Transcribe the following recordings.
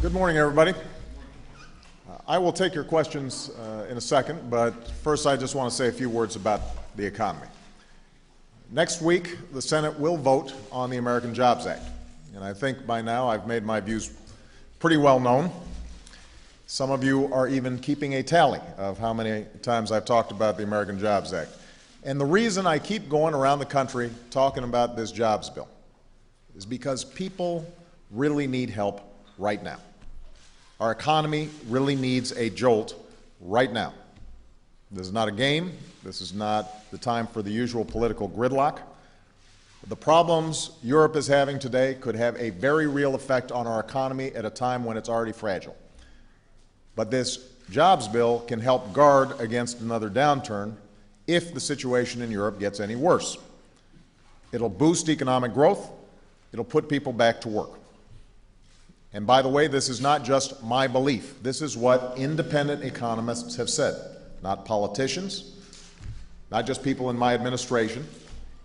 Good morning, everybody. I will take your questions in a second, but first I just want to say a few words about the economy. Next week, the Senate will vote on the American Jobs Act, and I think by now I've made my views pretty well known. Some of you are even keeping a tally of how many times I've talked about the American Jobs Act. And the reason I keep going around the country talking about this jobs bill is because people really need help right now. Our economy really needs a jolt right now. This is not a game. This is not the time for the usual political gridlock. The problems Europe is having today could have a very real effect on our economy at a time when it's already fragile. But this jobs bill can help guard against another downturn if the situation in Europe gets any worse. It'll boost economic growth. It'll put people back to work. And by the way, this is not just my belief. This is what independent economists have said, not politicians, not just people in my administration.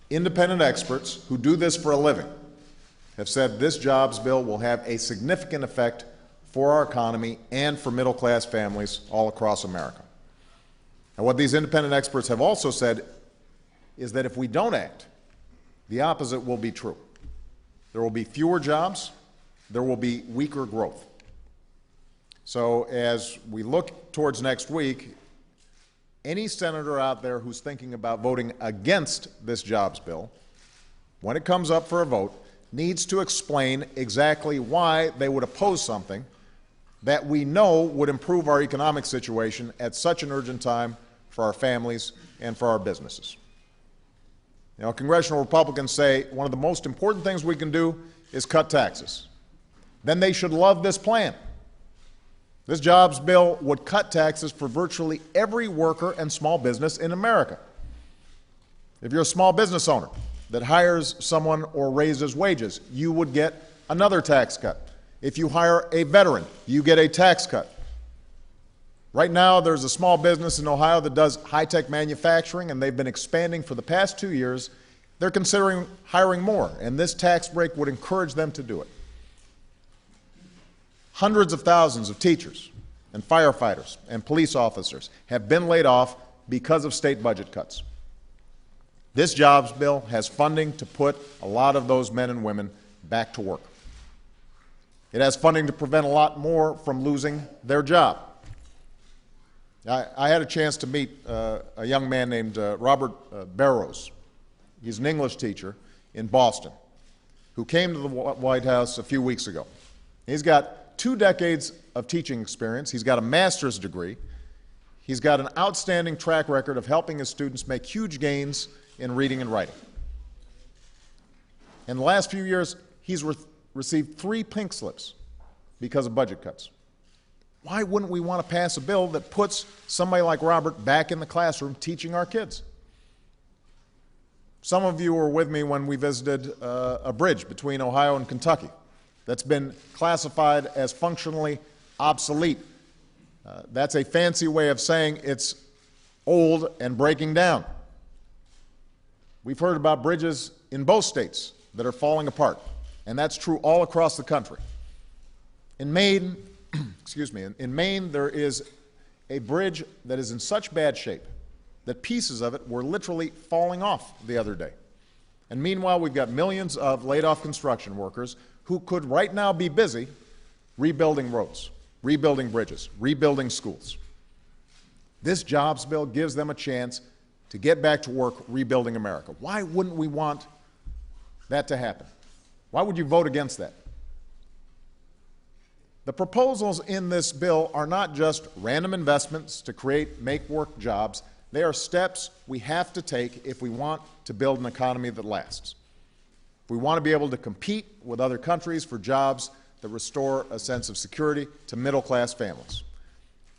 Independent experts who do this for a living have said this jobs bill will have a significant effect for our economy and for middle-class families all across America. And what these independent experts have also said is that if we don't act, the opposite will be true. There will be fewer jobs. There will be weaker growth. So as we look towards next week, any senator out there who's thinking about voting against this jobs bill, when it comes up for a vote, needs to explain exactly why they would oppose something that we know would improve our economic situation at such an urgent time for our families and for our businesses. You know, congressional Republicans say one of the most important things we can do is cut taxes. Then they should love this plan. This jobs bill would cut taxes for virtually every worker and small business in America. If you're a small business owner that hires someone or raises wages, you would get another tax cut. If you hire a veteran, you get a tax cut. Right now, there's a small business in Ohio that does high-tech manufacturing, and they've been expanding for the past 2 years. They're considering hiring more, and this tax break would encourage them to do it. Hundreds of thousands of teachers and firefighters and police officers have been laid off because of state budget cuts. This jobs bill has funding to put a lot of those men and women back to work. It has funding to prevent a lot more from losing their job. I had a chance to meet a young man named Robert Barrows. He's an English teacher in Boston who came to the White House a few weeks ago. He's got 2 decades of teaching experience. He's got a master's degree. He's got an outstanding track record of helping his students make huge gains in reading and writing. In the last few years, he's received 3 pink slips because of budget cuts. Why wouldn't we want to pass a bill that puts somebody like Robert back in the classroom teaching our kids? Some of you were with me when we visited a bridge between Ohio and Kentucky that's been classified as functionally obsolete. That's a fancy way of saying it's old and breaking down. We've heard about bridges in both states that are falling apart, and that's true all across the country. In Maine, in Maine there is a bridge that is in such bad shape that pieces of it were literally falling off the other day. And meanwhile, we've got millions of laid-off construction workers who could right now be busy rebuilding roads, rebuilding bridges, rebuilding schools. This jobs bill gives them a chance to get back to work rebuilding America. Why wouldn't we want that to happen? Why would you vote against that? The proposals in this bill are not just random investments to create make-work jobs. They are steps we have to take if we want to build an economy that lasts. If we want to be able to compete with other countries for jobs that restore a sense of security to middle-class families.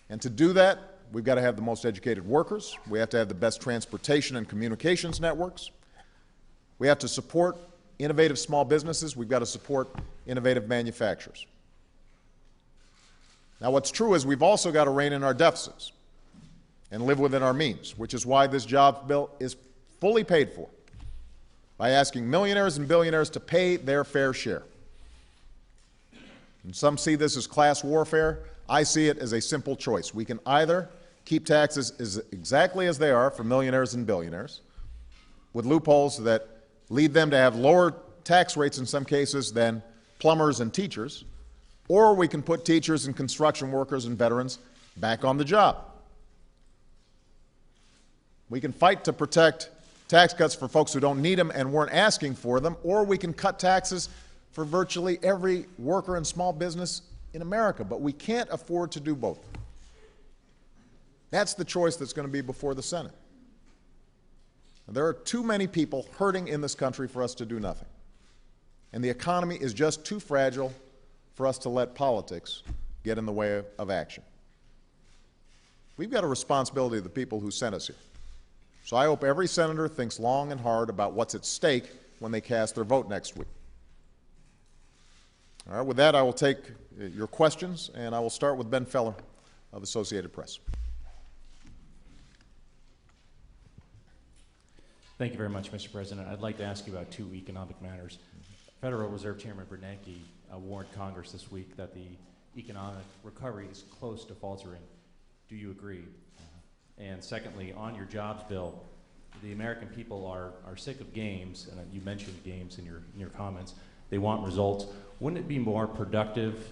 And to do that, we've got to have the most educated workers. We have to have the best transportation and communications networks. We have to support innovative small businesses. We've got to support innovative manufacturers. Now, what's true is we've also got to rein in our deficits and live within our means, which is why this jobs bill is fully paid for by asking millionaires and billionaires to pay their fair share. And some see this as class warfare. I see it as a simple choice. We can either keep taxes exactly as they are for millionaires and billionaires, with loopholes that lead them to have lower tax rates in some cases than plumbers and teachers, or we can put teachers and construction workers and veterans back on the job. We can fight to protect tax cuts for folks who don't need them and weren't asking for them, or we can cut taxes for virtually every worker and small business in America, but we can't afford to do both. That's the choice that's going to be before the Senate. There are too many people hurting in this country for us to do nothing. And the economy is just too fragile for us to let politics get in the way of action. We've got a responsibility to the people who sent us here. So I hope every senator thinks long and hard about what's at stake when they cast their vote next week. All right, with that, I will take your questions, and I will start with Ben Feller of Associated Press. Thank you very much, Mr. President. I'd like to ask you about two economic matters. Federal Reserve Chairman Bernanke warned Congress this week that the economic recovery is close to faltering. Do you agree? And secondly, on your jobs bill, the American people are sick of games, and you mentioned games in your comments. They want results. Wouldn't it be more productive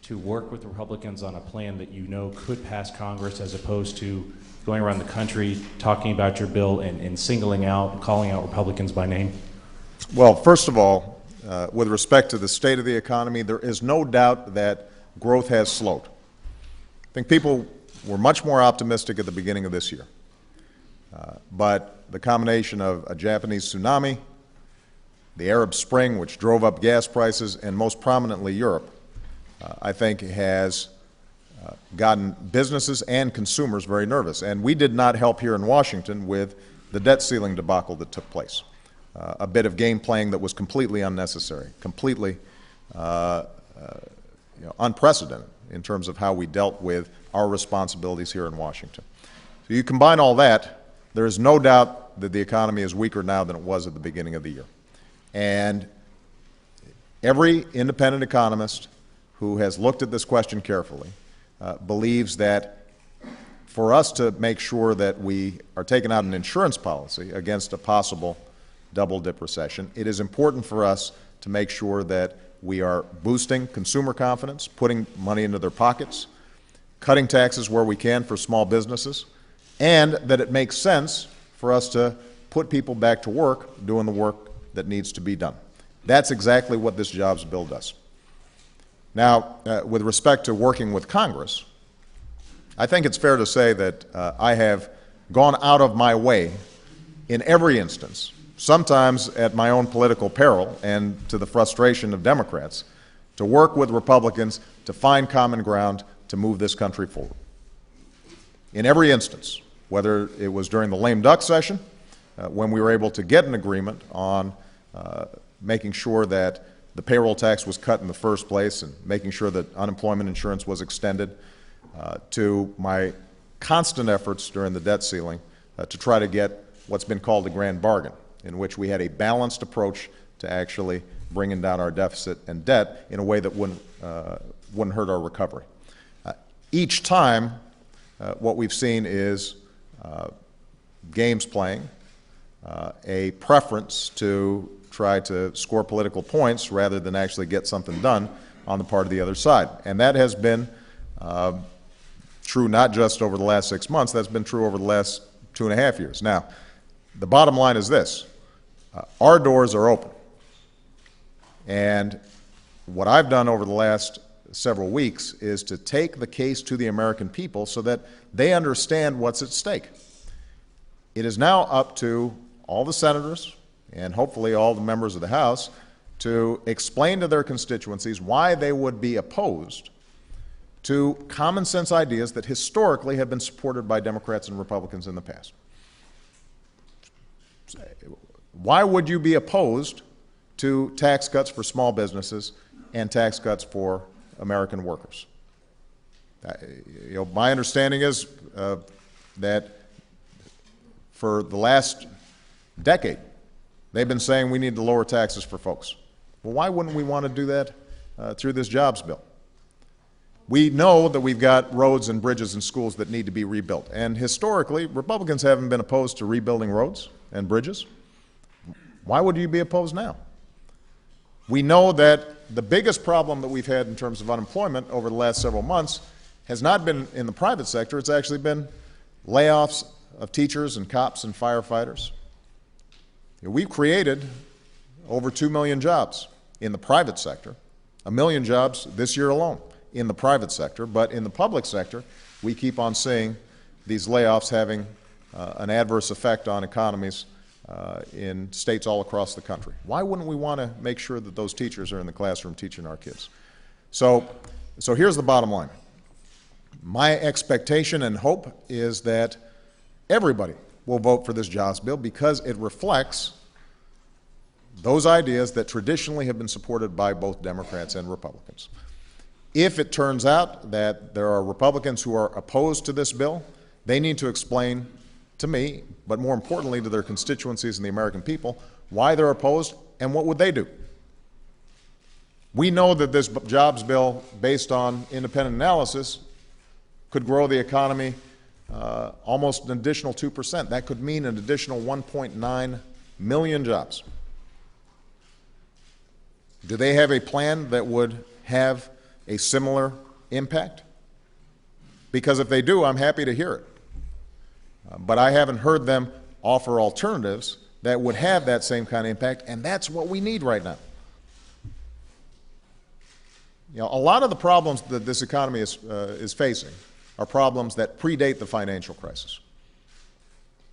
to work with Republicans on a plan that you know could pass Congress, as opposed to going around the country talking about your bill and singling out and calling out Republicans by name? Well, first of all, with respect to the state of the economy, there is no doubt that growth has slowed. I think people were much more optimistic at the beginning of this year. But the combination of a Japanese tsunami, the Arab Spring, which drove up gas prices, and most prominently Europe, I think has gotten businesses and consumers very nervous. And we did not help here in Washington with the debt ceiling debacle that took place. A bit of game playing that was completely unnecessary, completely unprecedented in terms of how we dealt with our responsibilities here in Washington. So you combine all that, there is no doubt that the economy is weaker now than it was at the beginning of the year. And every independent economist who has looked at this question carefully believes that for us to make sure that we are taking out an insurance policy against a possible double-dip recession, it is important for us to make sure that we are boosting consumer confidence, putting money into their pockets, cutting taxes where we can for small businesses, and that it makes sense for us to put people back to work doing the work that needs to be done. That's exactly what this jobs bill does. Now, with respect to working with Congress, I think it's fair to say that I have gone out of my way in every instance, sometimes at my own political peril and to the frustration of Democrats, to work with Republicans to find common ground to move this country forward. In every instance, whether it was during the lame duck session, when we were able to get an agreement on making sure that the payroll tax was cut in the first place and making sure that unemployment insurance was extended, to my constant efforts during the debt ceiling to try to get what's been called a grand bargain, in which we had a balanced approach to actually bringing down our deficit and debt in a way that wouldn't hurt our recovery. Each time, what we've seen is games playing, a preference to try to score political points rather than actually get something done on the part of the other side. And that has been true not just over the last 6 months, that's been true over the last 2.5 years. Now, the bottom line is this. Our doors are open. And what I've done over the last several weeks is to take the case to the American people so that they understand what's at stake. It is now up to all the senators and hopefully all the members of the House to explain to their constituencies why they would be opposed to common sense ideas that historically have been supported by Democrats and Republicans in the past. Why would you be opposed to tax cuts for small businesses and tax cuts for American workers? My understanding is that for the last decade, they've been saying we need to lower taxes for folks. Well, why wouldn't we want to do that through this jobs bill? We know that we've got roads and bridges and schools that need to be rebuilt. And historically, Republicans haven't been opposed to rebuilding roads and bridges. Why would you be opposed now? We know that the biggest problem that we've had in terms of unemployment over the last several months has not been in the private sector. It's actually been layoffs of teachers and cops and firefighters. We've created over 2 million jobs in the private sector, 1 million jobs this year alone in the private sector, but in the public sector, we keep on seeing these layoffs having an adverse effect on economies in states all across the country. Why wouldn't we want to make sure that those teachers are in the classroom teaching our kids? So here's the bottom line. My expectation and hope is that everybody will vote for this jobs bill because it reflects those ideas that traditionally have been supported by both Democrats and Republicans. If it turns out that there are Republicans who are opposed to this bill, they need to explain to me, but more importantly to their constituencies and the American people, why they're opposed and what would they do. We know that this jobs bill, based on independent analysis, could grow the economy almost an additional 2%. That could mean an additional 1.9 million jobs. Do they have a plan that would have a similar impact? Because if they do, I'm happy to hear it. But I haven't heard them offer alternatives that would have that same kind of impact, and that's what we need right now. You know, a lot of the problems that this economy is facing are problems that predate the financial crisis.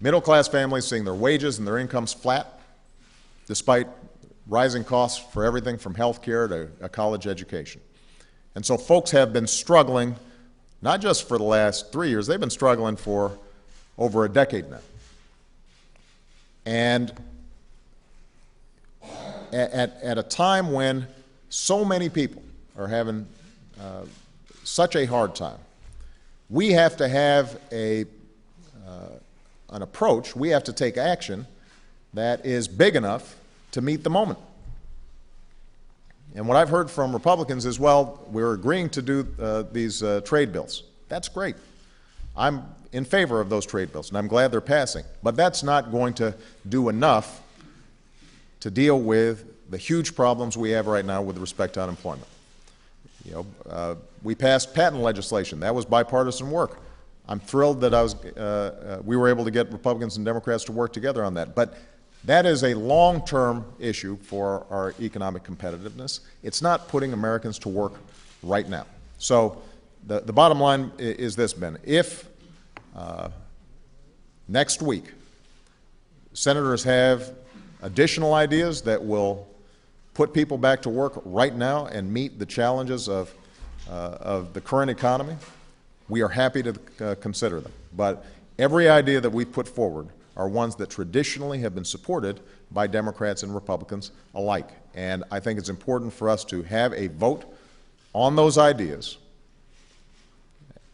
Middle-class families seeing their wages and their incomes flat, despite rising costs for everything from health care to a college education. And so folks have been struggling, not just for the last 3 years, they've been struggling for over a decade now. And at a time when so many people are having such a hard time, we have to have an approach, we have to take action that is big enough to meet the moment. And what I've heard from Republicans is, well, we're agreeing to do these trade bills. That's great. I'm in favor of those trade bills, and I'm glad they're passing. But that's not going to do enough to deal with the huge problems we have right now with respect to unemployment. You know, we passed patent legislation. That was bipartisan work. I'm thrilled that we were able to get Republicans and Democrats to work together on that. But that is a long-term issue for our economic competitiveness. It's not putting Americans to work right now. So the bottom line is this, Ben. If next week senators have additional ideas that will put people back to work right now and meet the challenges of the current economy, we are happy to consider them. But every idea that we put forward are ones that traditionally have been supported by Democrats and Republicans alike. And I think it's important for us to have a vote on those ideas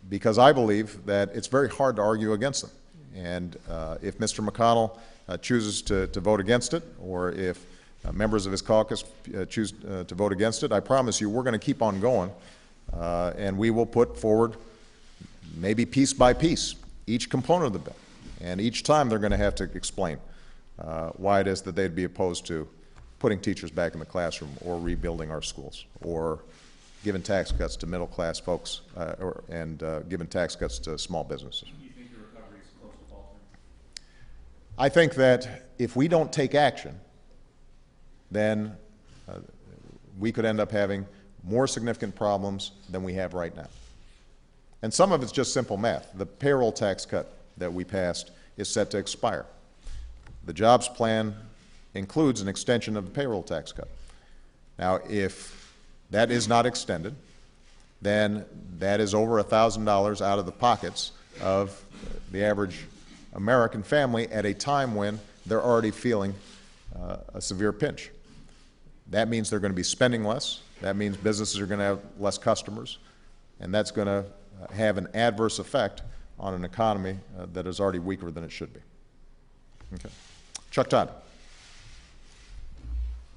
because I believe that it's very hard to argue against them. And if Mr. McConnell chooses to vote against it, or if members of his caucus choose to vote against it, I promise you we're going to keep on going, and we will put forward, maybe piece by piece, each component of the bill. And each time they're going to have to explain why it is that they'd be opposed to putting teachers back in the classroom or rebuilding our schools or giving tax cuts to middle-class folks and giving tax cuts to small businesses. Do you think the recovery is close to faltering? I think that if we don't take action, then we could end up having more significant problems than we have right now. And some of it's just simple math. The payroll tax cut that we passed is set to expire. The jobs plan includes an extension of the payroll tax cut. Now, if that is not extended, then that is over $1,000 out of the pockets of the average American family at a time when they're already feeling a severe pinch. That means they're going to be spending less. That means businesses are going to have less customers, and that's going to have an adverse effect on an economy that is already weaker than it should be. Okay. Chuck Todd.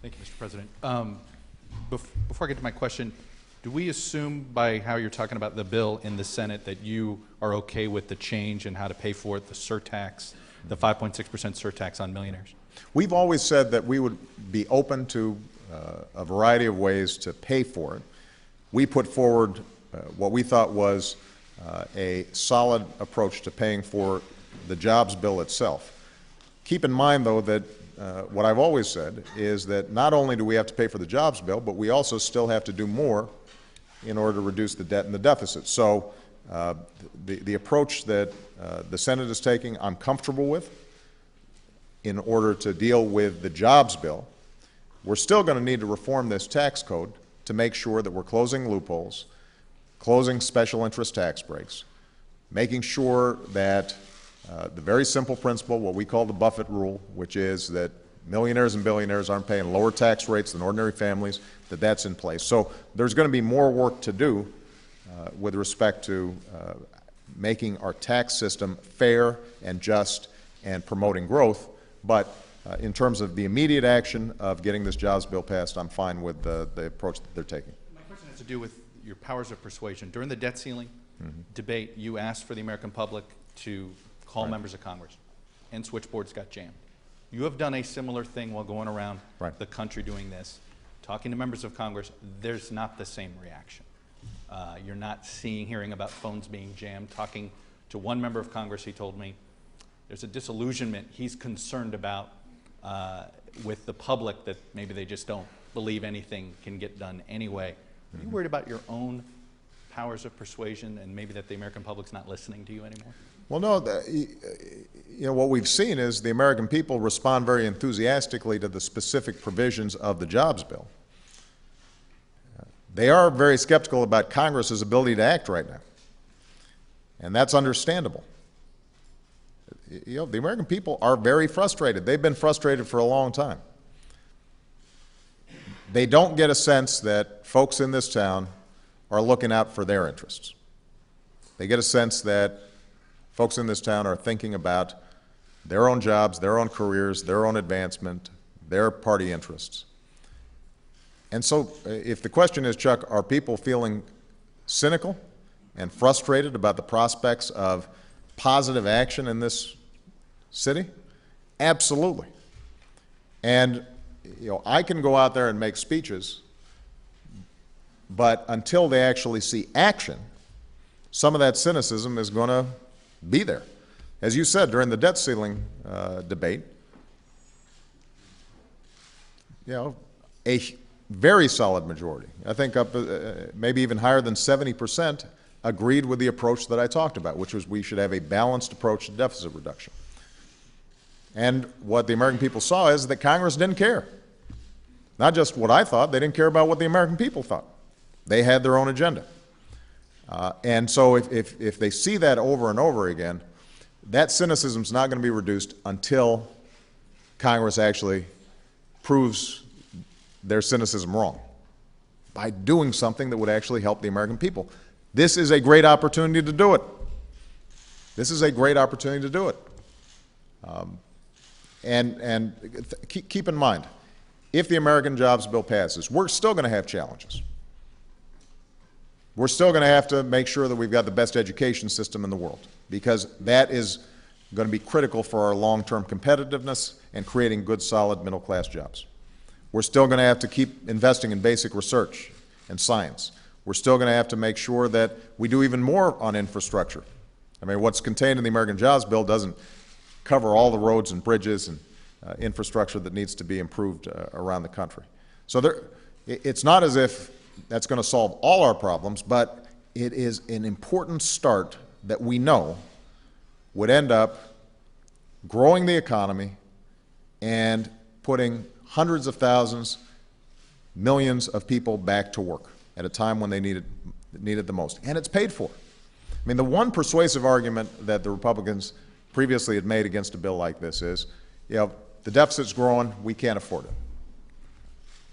Thank you, Mr. President. Before I get to my question, Do we assume by how you're talking about the bill in the Senate that you are okay with the change and how to pay for it, the surtax, the 5.6% surtax on millionaires? We've always said that we would be open to a variety of ways to pay for it. We put forward what we thought was a solid approach to paying for the jobs bill itself. Keep in mind, though, that what I've always said is that not only do we have to pay for the jobs bill, but we also still have to do more in order to reduce the debt and the deficit. So the approach that the Senate is taking, I'm comfortable with in order to deal with the jobs bill. We're still going to need to reform this tax code to make sure that we're closing loopholes, closing special interest tax breaks, making sure that the very simple principle, what we call the Buffett rule, which is that millionaires and billionaires aren't paying lower tax rates than ordinary families, that's in place. So there's going to be more work to do with respect to making our tax system fair and just and promoting growth. But in terms of the immediate action of getting this jobs bill passed, I'm fine with the approach that they're taking. My question has to do with your powers of persuasion. During the debt ceiling debate, you asked for the American public to call members of Congress, and switchboards got jammed. You have done a similar thing while going around the country doing this, talking to members of Congress. There's not the same reaction. You're not hearing about phones being jammed. Talking to one member of Congress, he told me there's a disillusionment he's concerned about with the public, that maybe they just don't believe anything can get done anyway. Are you worried about your own powers of persuasion and maybe that the American public's not listening to you anymore? Well, no, what we've seen is the American people respond very enthusiastically to the specific provisions of the jobs bill. They are very skeptical about Congress's ability to act right now, and that's understandable. The American people are very frustrated. They've been frustrated for a long time. They don't get a sense that folks in this town are looking out for their interests. They get a sense that folks in this town are thinking about their own jobs, their own careers, their own advancement, their party interests. And so if the question is, Chuck, are people feeling cynical and frustrated about the prospects of positive action in this city? Absolutely. And I can go out there and make speeches, but until they actually see action, some of that cynicism is going to be there. As you said during the debt ceiling debate, a very solid majority, I think up maybe even higher than 70%, agreed with the approach that I talked about, which was we should have a balanced approach to deficit reduction. And what the American people saw is that Congress didn't care. Not just what I thought, they didn't care about what the American people thought. They had their own agenda. And so if they see that over and over again, that cynicism is not going to be reduced until Congress actually proves their cynicism wrong by doing something that would actually help the American people. This is a great opportunity to do it. This is a great opportunity to do it. Keep in mind, if the American Jobs Bill passes, we're still going to have challenges. We're still going to have to make sure that we've got the best education system in the world, because that is going to be critical for our long-term competitiveness and creating good, solid middle-class jobs. We're still going to have to keep investing in basic research and science. We're still going to have to make sure that we do even more on infrastructure. I mean, what's contained in the American Jobs Bill doesn't cover all the roads and bridges and infrastructure that needs to be improved around the country. So it's not as if that's going to solve all our problems, but it is an important start that we know would end up growing the economy and putting hundreds of thousands, millions of people back to work at a time when they needed the most. And it's paid for. I mean, the one persuasive argument that the Republicans previously had made against a bill like this is, the deficit's growing, we can't afford it.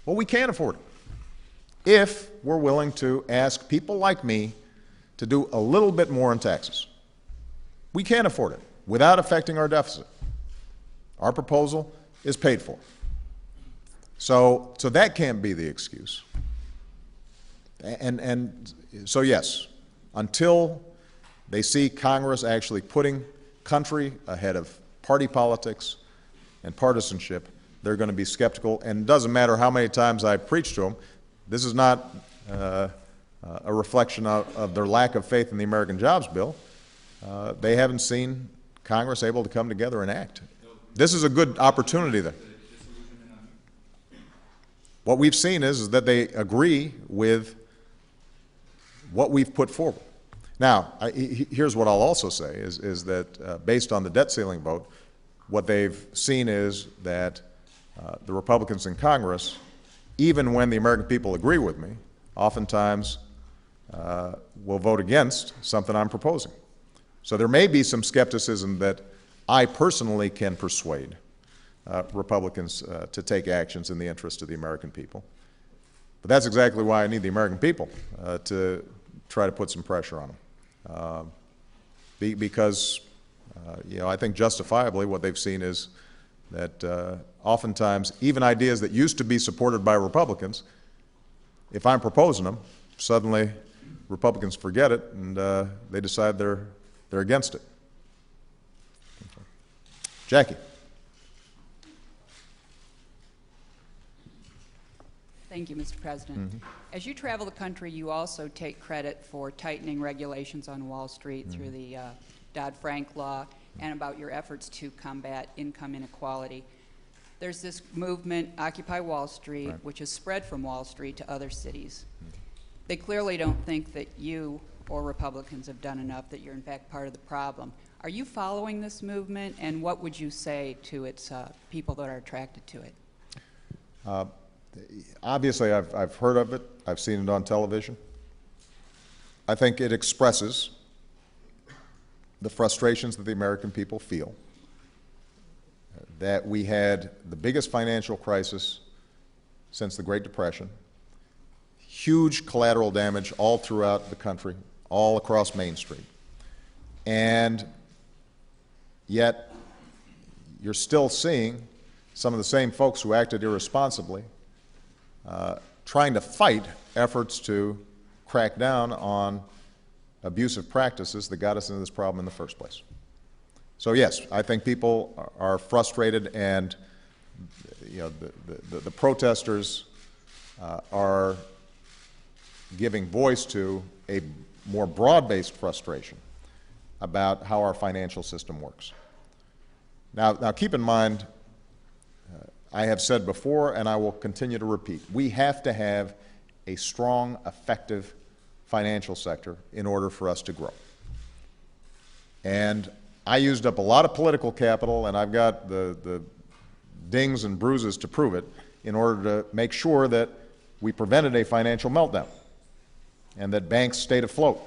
Well, we can afford it if we're willing to ask people like me to do a little bit more in taxes. We can afford it without affecting our deficit. Our proposal is paid for. So that can't be the excuse. And so yes, until they see Congress actually putting country ahead of party politics and partisanship, they're going to be skeptical. And it doesn't matter how many times I preach to them, this is not a reflection of their lack of faith in the American Jobs Bill. They haven't seen Congress able to come together and act. This is a good opportunity there. What we've seen is that they agree with what we've put forward. Now, here's what I'll also say, is that based on the debt ceiling vote, what they've seen is that the Republicans in Congress, even when the American people agree with me, oftentimes will vote against something I'm proposing. So there may be some skepticism that I personally can persuade Republicans to take actions in the interest of the American people. But that's exactly why I need the American people to try to put some pressure on them. Because, I think justifiably what they've seen is that oftentimes even ideas that used to be supported by Republicans, if I'm proposing them, suddenly Republicans forget it and they decide they're against it. Jackie. Thank you, Mr. President. As you travel the country, you also take credit for tightening regulations on Wall Street through the Dodd-Frank law and about your efforts to combat income inequality. There's this movement, Occupy Wall Street, Right. which has spread from Wall Street to other cities. They clearly don't think that you or Republicans have done enough, that you're in fact part of the problem. Are you following this movement, and what would you say to its people that are attracted to it? Obviously, I've heard of it. I've seen it on television. I think it expresses the frustrations that the American people feel, that we had the biggest financial crisis since the Great Depression, huge collateral damage all throughout the country, all across Main Street. And yet, you're still seeing some of the same folks who acted irresponsibly trying to fight efforts to crack down on abusive practices that got us into this problem in the first place. So yes, I think people are frustrated, and the protesters are giving voice to a more broad-based frustration about how our financial system works. Now keep in mind, I have said before, and I will continue to repeat, we have to have a strong, effective financial sector in order for us to grow. And I used up a lot of political capital, and I've got the dings and bruises to prove it, in order to make sure that we prevented a financial meltdown and that banks stayed afloat.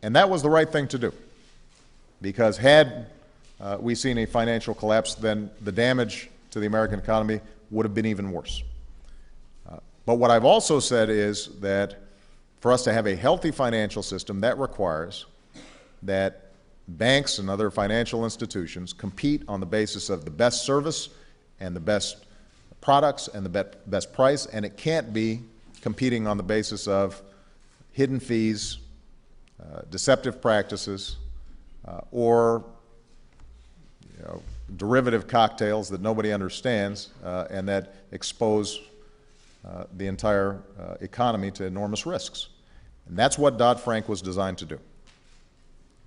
And that was the right thing to do, because had we seen a financial collapse, then the damage to the American economy would have been even worse. But what I've also said is that for us to have a healthy financial system, that requires that banks and other financial institutions compete on the basis of the best service and the best products and the best price, and it can't be competing on the basis of hidden fees, deceptive practices, or derivative cocktails that nobody understands and that expose the entire economy to enormous risks. And that's what Dodd-Frank was designed to do.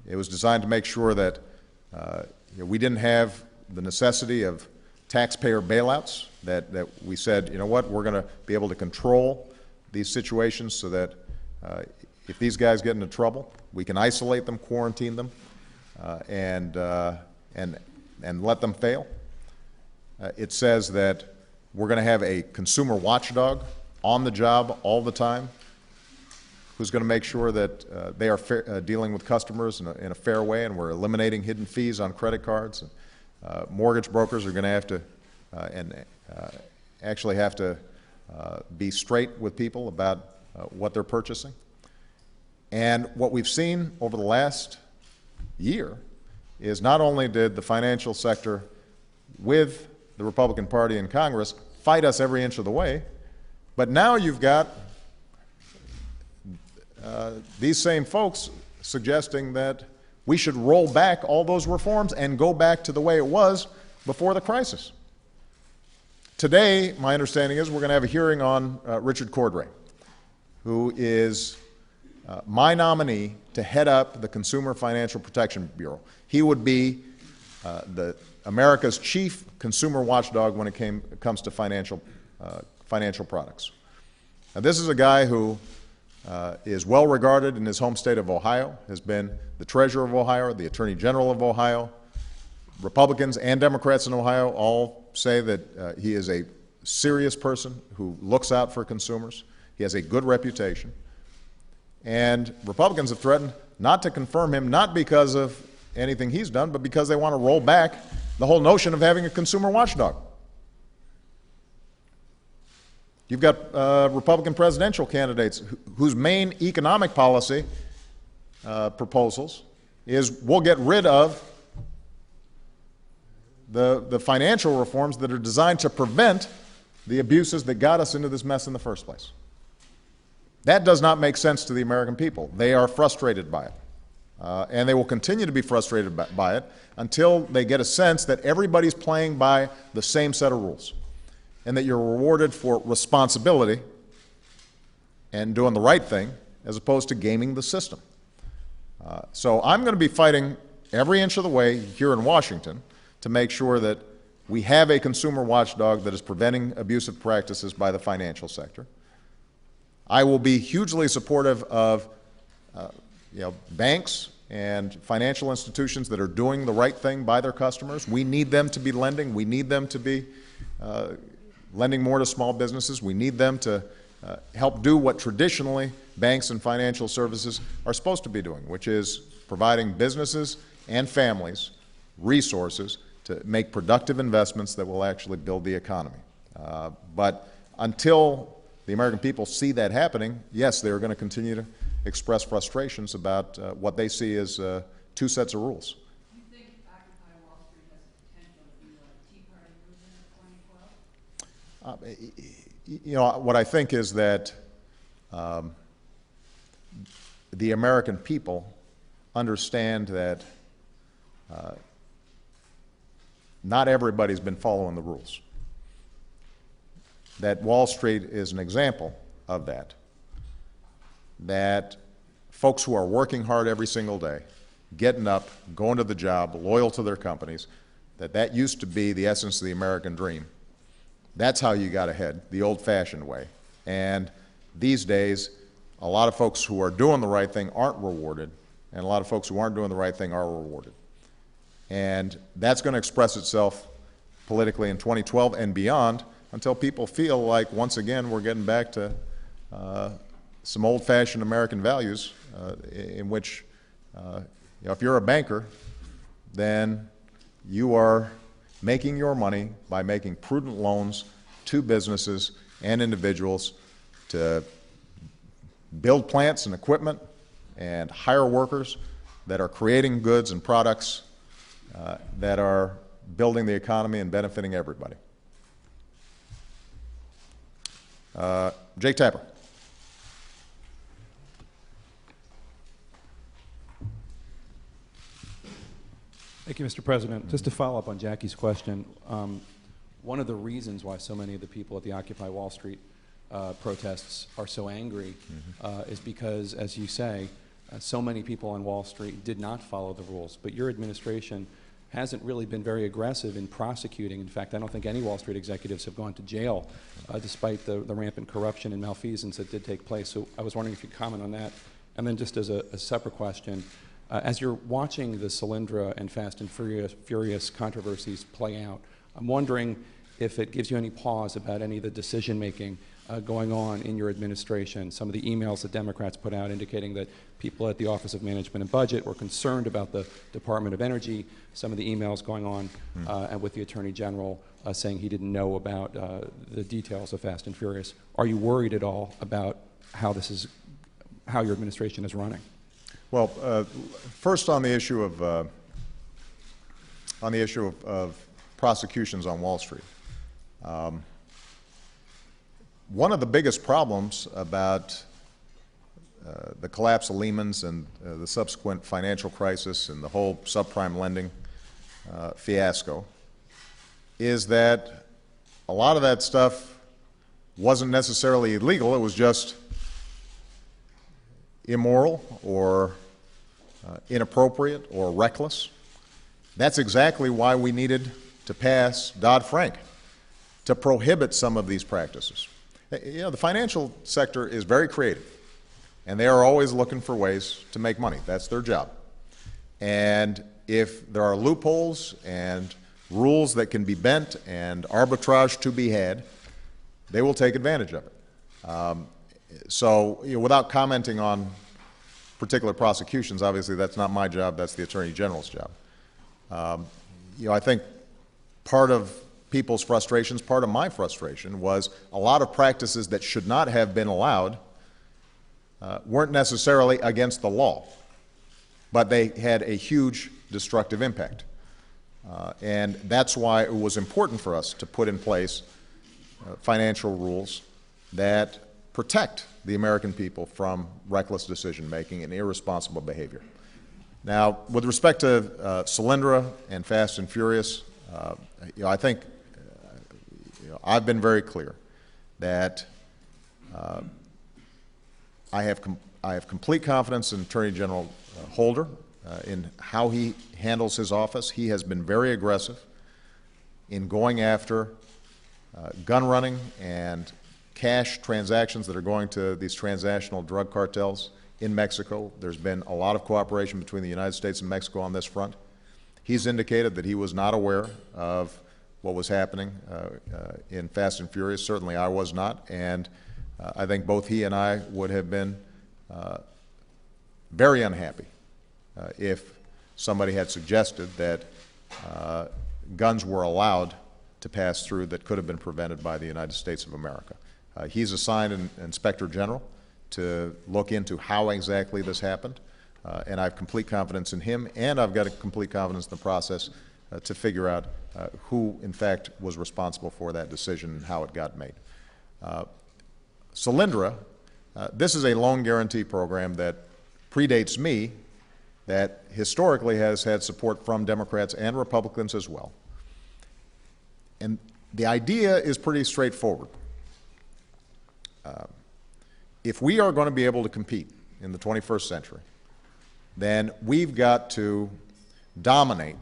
It was designed to make sure that we didn't have the necessity of taxpayer bailouts, that we said, you know what, we're going to be able to control these situations so that if these guys get into trouble, we can isolate them, quarantine them, and let them fail. It says that we're going to have a consumer watchdog on the job all the time, who's going to make sure that they are dealing with customers in a fair way, and we're eliminating hidden fees on credit cards. Mortgage brokers are going to have to actually have to be straight with people about what they're purchasing. And what we've seen over the last year is not only did the financial sector with the Republican Party in Congress fight us every inch of the way, but now you've got these same folks suggesting that we should roll back all those reforms and go back to the way it was before the crisis. Today, my understanding is we're going to have a hearing on Richard Cordray, who is my nominee to head up the Consumer Financial Protection Bureau. He would be America's chief consumer watchdog when it comes to financial products. Now, this is a guy who is well regarded in his home state of Ohio, has been the treasurer of Ohio, the attorney general of Ohio. Republicans and Democrats in Ohio all say that he is a serious person who looks out for consumers. He has a good reputation. And Republicans have threatened not to confirm him, not because of anything he's done, but because they want to roll back the whole notion of having a consumer watchdog. You've got Republican presidential candidates whose main economic policy proposals is we'll get rid of the financial reforms that are designed to prevent the abuses that got us into this mess in the first place. That does not make sense to the American people. They are frustrated by it. And they will continue to be frustrated by it until they get a sense that everybody's playing by the same set of rules and that you're rewarded for responsibility and doing the right thing as opposed to gaming the system. So I'm going to be fighting every inch of the way here in Washington to make sure that we have a consumer watchdog that is preventing abusive practices by the financial sector. I will be hugely supportive of banks and financial institutions that are doing the right thing by their customers. We need them to be lending. We need them to be lending more to small businesses. We need them to help do what traditionally banks and financial services are supposed to be doing, which is providing businesses and families resources to make productive investments that will actually build the economy. But until the American people see that happening, yes, they are going to continue to express frustrations about what they see as two sets of rules. Do you think Occupy Wall Street has the potential to be a Tea Party movement in 2012? What I think is that the American people understand that not everybody's been following the rules. That Wall Street is an example of that. That folks who are working hard every single day, getting up, going to the job, loyal to their companies, that used to be the essence of the American dream. That's how you got ahead, the old-fashioned way. And these days, a lot of folks who are doing the right thing aren't rewarded, and a lot of folks who aren't doing the right thing are rewarded. And that's going to express itself politically in 2012 and beyond until people feel like, once again, we're getting back to some old-fashioned American values in which, if you're a banker, then you are making your money by making prudent loans to businesses and individuals to build plants and equipment and hire workers that are creating goods and products that are building the economy and benefiting everybody. Jake Tapper. Thank you, Mr. President. Just to follow up on Jackie's question, one of the reasons why so many of the people at the Occupy Wall Street protests are so angry is because, as you say, so many people on Wall Street did not follow the rules. But your administration hasn't really been very aggressive in prosecuting. In fact, I don't think any Wall Street executives have gone to jail despite the rampant corruption and malfeasance that did take place. So I was wondering if you'd comment on that. And then just as a separate question, as you're watching the Solyndra and Fast and Furious controversies play out, I'm wondering if it gives you any pause about any of the decision-making going on in your administration. Some of the emails that Democrats put out indicating that people at the Office of Management and Budget were concerned about the Department of Energy. Some of the emails going on and with the Attorney General saying he didn't know about the details of Fast and Furious. Are you worried at all about how your administration is running? Well, first on the issue of prosecutions on Wall Street. One of the biggest problems about the collapse of Lehman's and the subsequent financial crisis and the whole subprime lending fiasco is that a lot of that stuff wasn't necessarily illegal. It was just immoral or inappropriate or reckless. That's exactly why we needed to pass Dodd-Frank, to prohibit some of these practices. You know, the financial sector is very creative, and they are always looking for ways to make money. That's their job. And if there are loopholes and rules that can be bent and arbitrage to be had, they will take advantage of it. So, you know, without commenting on particular prosecutions, obviously that's not my job, that's the Attorney General's job. You know, I think part of people's frustrations, part of my frustration, was a lot of practices that should not have been allowed weren't necessarily against the law, but they had a huge destructive impact. And that's why it was important for us to put in place financial rules that protect the American people from reckless decision-making and irresponsible behavior. Now, with respect to Solyndra and Fast and Furious, you know, I think I've been very clear that I have complete confidence in Attorney General Holder in how he handles his office. He has been very aggressive in going after gun running and cash transactions that are going to these transnational drug cartels in Mexico. There's been a lot of cooperation between the United States and Mexico on this front. He's indicated that he was not aware of what was happening in Fast and Furious. Certainly I was not, and I think both he and I would have been very unhappy if somebody had suggested that guns were allowed to pass through that could have been prevented by the United States of America. He's assigned an Inspector General to look into how exactly this happened, and I have complete confidence in him, and I've got a complete confidence in the process to figure out who, in fact, was responsible for that decision and how it got made. Solyndra, this is a loan guarantee program that predates me, that historically has had support from Democrats and Republicans as well. And the idea is pretty straightforward. If we are going to be able to compete in the 21st century, then we've got to dominate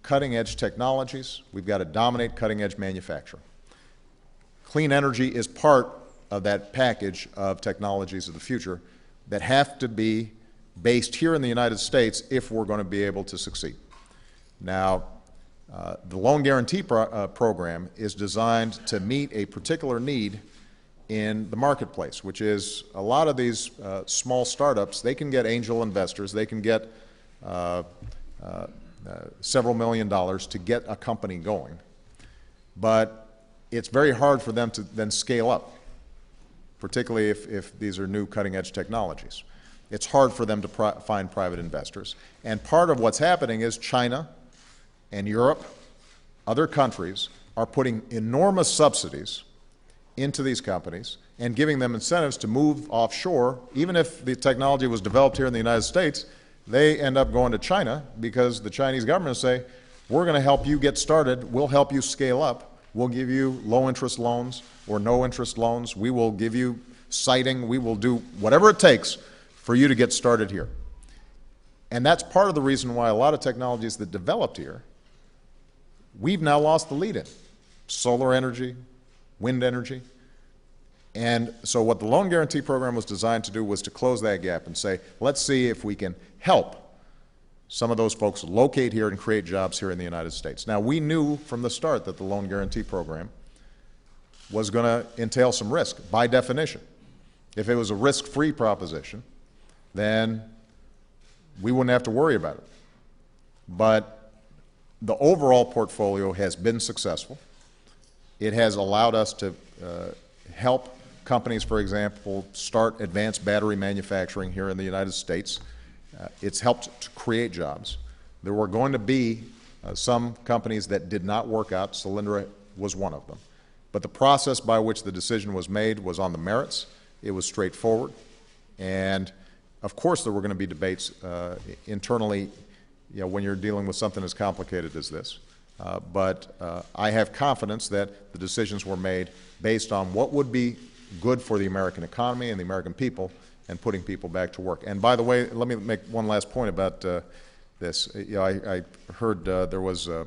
cutting-edge technologies. We've got to dominate cutting-edge manufacturing. Clean energy is part of that package of technologies of the future that have to be based here in the United States if we're going to be able to succeed. Now, the loan guarantee program is designed to meet a particular need in the marketplace, which is a lot of these small startups, they can get angel investors, they can get several $1 million to get a company going, but it's very hard for them to then scale up, particularly if these are new cutting-edge technologies. It's hard for them to find private investors, and part of what's happening is China and Europe, other countries, are putting enormous subsidies into these companies and giving them incentives to move offshore. Even if the technology was developed here in the United States, they end up going to China because the Chinese government say, we're going to help you get started, we'll help you scale up, we'll give you low-interest loans or no-interest loans, we will give you siting, we will do whatever it takes for you to get started here. And that's part of the reason why a lot of technologies that developed here, we've now lost the lead in. Solar energy, wind energy. And so what the loan guarantee program was designed to do was to close that gap and say, let's see if we can help some of those folks locate here and create jobs here in the United States. Now, we knew from the start that the loan guarantee program was going to entail some risk, by definition. If it was a risk-free proposition, then we wouldn't have to worry about it. But the overall portfolio has been successful. It has allowed us to help companies, for example, start advanced battery manufacturing here in the United States. It's helped to create jobs. There were going to be some companies that did not work out. Solyndra was one of them. But the process by which the decision was made was on the merits. It was straightforward. And of course there were going to be debates internally, when you're dealing with something as complicated as this. But I have confidence that the decisions were made based on what would be good for the American economy and the American people and putting people back to work. And by the way, let me make one last point about this. I heard there was a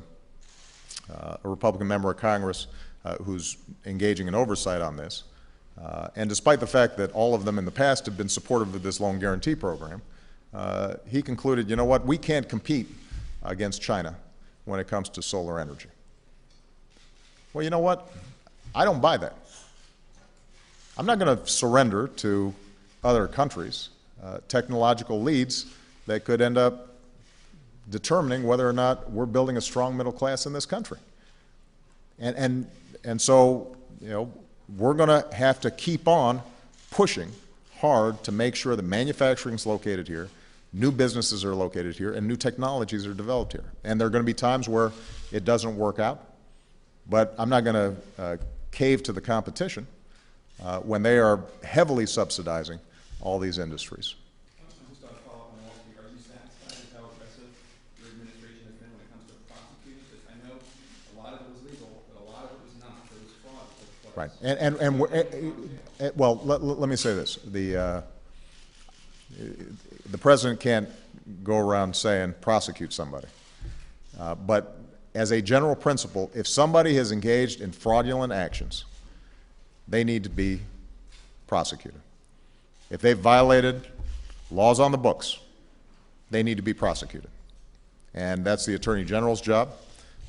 Republican member of Congress who's engaging in oversight on this. And despite the fact that all of them in the past have been supportive of this loan guarantee program, he concluded, you know what, we can't compete against China when it comes to solar energy. Well, you know what? I don't buy that. I'm not going to surrender to other countries technological leads that could end up determining whether or not we're building a strong middle class in this country. And so, we're going to have to keep on pushing hard to make sure that manufacturing is located here, new businesses are located here, and new technologies are developed here. And there are going to be times where it doesn't work out, but I'm not going to cave to the competition when they are heavily subsidizing all these industries. Just on a follow-up on Wall Street, are you satisfied with how aggressive your administration has been when it comes to prosecuting? Because I know a lot of it was legal, but a lot of it was not. There was fraud. Right. Well, let me say this. The president can't go around saying prosecute somebody. But as a general principle, if somebody has engaged in fraudulent actions, they need to be prosecuted. If they've violated laws on the books, they need to be prosecuted. And that's the Attorney General's job.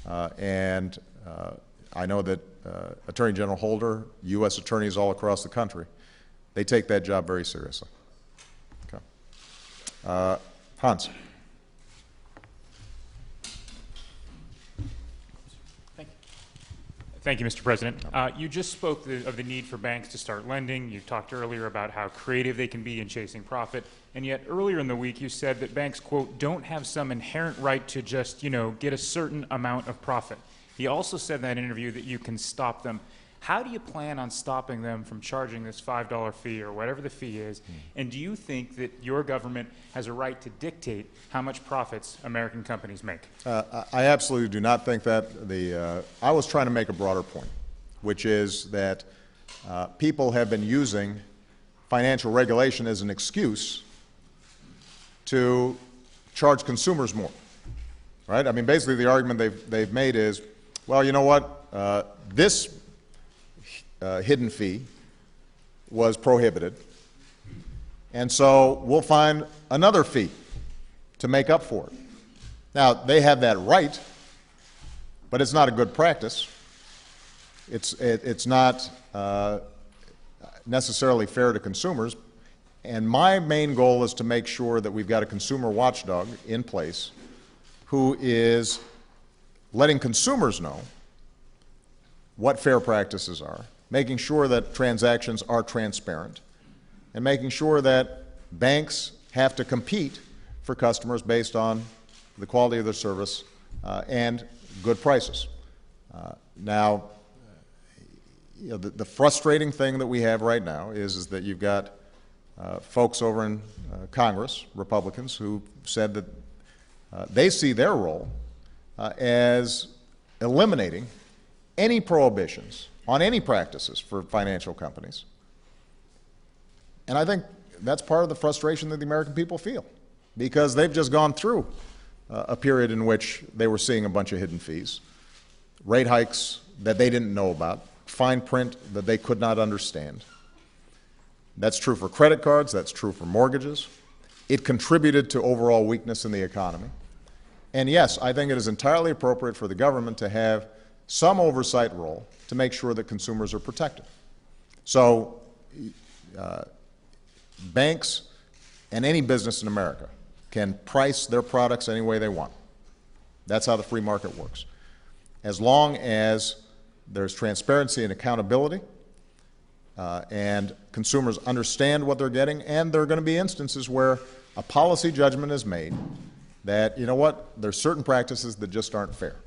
I know that Attorney General Holder, U.S. attorneys all across the country, they take that job very seriously. Okay. Hans. Thank you, Mr. President. You just spoke of the need for banks to start lending. You talked earlier about how creative they can be in chasing profit. And yet earlier in the week you said that banks, quote, don't have some inherent right to just, get a certain amount of profit. He also said in that interview that you can stop them. How do you plan on stopping them from charging this $5 fee or whatever the fee is? And do you think that your government has a right to dictate how much profits American companies make? I absolutely do not think that. I was trying to make a broader point, which is that people have been using financial regulation as an excuse to charge consumers more, right? I mean, basically the argument they've made is, well, you know what, this hidden fee was prohibited, and so we'll find another fee to make up for it. Now, they have that right, but it's not a good practice. It's not necessarily fair to consumers, and my main goal is to make sure that we've got a consumer watchdog in place who is letting consumers know what fair practices are, making sure that transactions are transparent, and making sure that banks have to compete for customers based on the quality of their service and good prices. Now, the frustrating thing that we have right now is that you've got folks over in Congress, Republicans, who said that they see their role as eliminating any prohibitions on any practices for financial companies. And I think that's part of the frustration that the American people feel, because they've just gone through a period in which they were seeing a bunch of hidden fees, rate hikes that they didn't know about, fine print that they could not understand. That's true for credit cards, that's true for mortgages. It contributed to overall weakness in the economy. And yes, I think it is entirely appropriate for the government to have some oversight role to make sure that consumers are protected. So banks and any business in America can price their products any way they want. That's how the free market works. As long as there's transparency and accountability and consumers understand what they're getting, and there are going to be instances where a policy judgment is made that, you know what, there's certain practices that just aren't fair.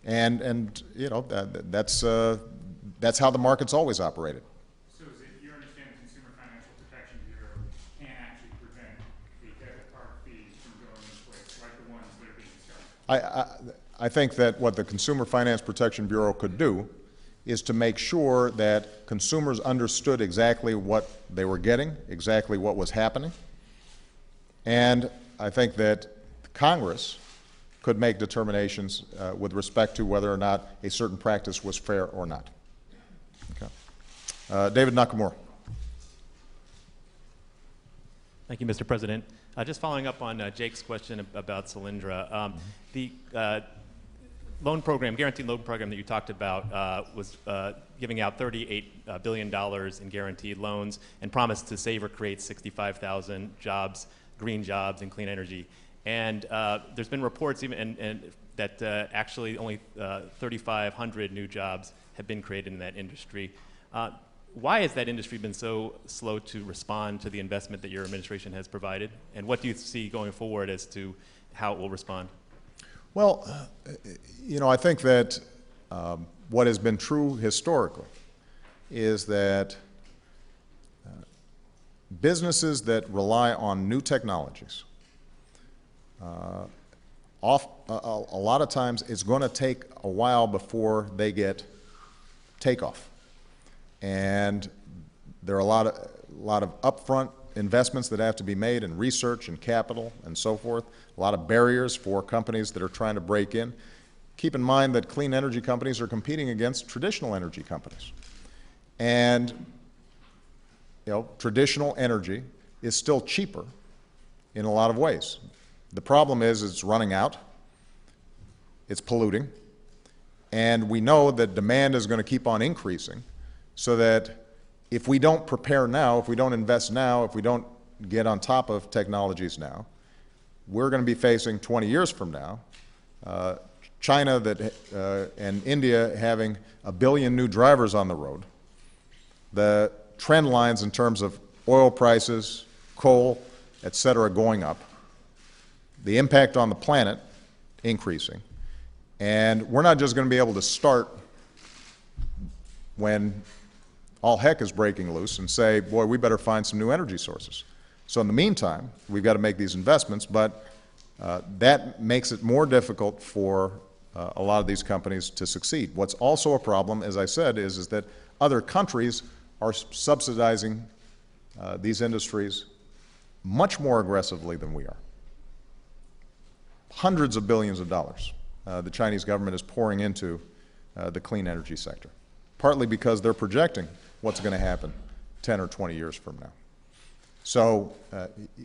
And that's how the market's always operated. So is it your understanding consumer financial protection to I think that what the Consumer Finance Protection Bureau could do is to make sure that consumers understood exactly what they were getting, exactly what was happening. And I think that Congress could make determinations with respect to whether or not a certain practice was fair or not. Okay. David Nakamura. Thank you, Mr. President. Just following up on Jake's question about Solyndra. The loan program, guaranteed loan program that you talked about was giving out $38 billion in guaranteed loans and promised to save or create 65,000 jobs, green jobs and clean energy. And there's been reports even that actually only 3,500 new jobs have been created in that industry. Why has that industry been so slow to respond to the investment that your administration has provided? And what do you see going forward as to how it will respond? Well, you know, I think that what has been true historically is that businesses that rely on new technologies, a lot of times it's going to take a while before they get takeoff. And there are a lot of upfront investments that have to be made in research and capital and so forth, a lot of barriers for companies that are trying to break in. Keep in mind that clean energy companies are competing against traditional energy companies. And you know, traditional energy is still cheaper in a lot of ways. The problem is it's running out, it's polluting, and we know that demand is going to keep on increasing, so that if we don't prepare now, if we don't invest now, if we don't get on top of technologies now, we're going to be facing 20 years from now China and India having 1 billion new drivers on the road, the trend lines in terms of oil prices, coal, et cetera, going up, the impact on the planet increasing, and we're not just going to be able to start when all heck is breaking loose and say, boy, we better find some new energy sources. So in the meantime, we've got to make these investments, but that makes it more difficult for a lot of these companies to succeed. What's also a problem, as I said, is that other countries are subsidizing these industries much more aggressively than we are. Hundreds of billions of dollars the Chinese government is pouring into the clean energy sector, partly because they're projecting what's going to happen 10 or 20 years from now. So,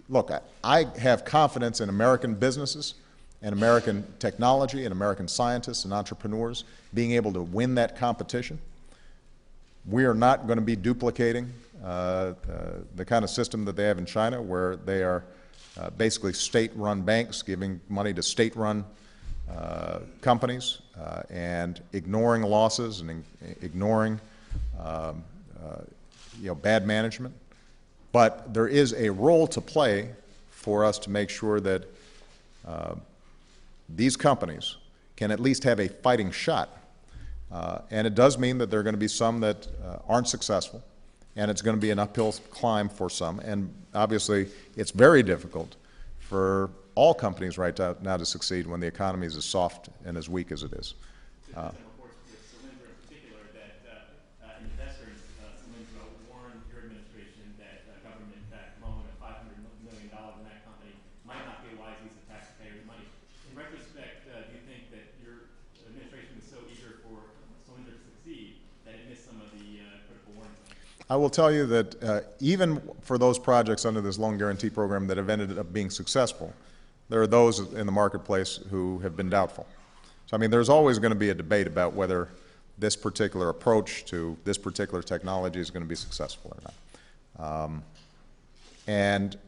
look, I have confidence in American businesses and American technology and American scientists and entrepreneurs being able to win that competition. We are not going to be duplicating the kind of system that they have in China, where they are basically state-run banks giving money to state-run companies and ignoring losses and ignoring bad management. But there is a role to play for us to make sure that these companies can at least have a fighting shot. And it does mean that there are going to be some that aren't successful, and it's going to be an uphill climb for some. And obviously, it's very difficult for all companies right now to succeed when the economy is as soft and as weak as it is. Reports with Solyndra in particular that investors, Solyndra, warned your administration that a government-backed loan of $500 million in that company might not be a wise use of taxpayers' money. In retrospect, do you think that your administration was so eager for Solyndra to succeed that it missed some of the critical warnings? I will tell you that even for those projects under this loan guarantee program that have ended up being successful, there are those in the marketplace who have been doubtful. So, I mean, there's always going to be a debate about whether this particular approach to this particular technology is going to be successful or not. And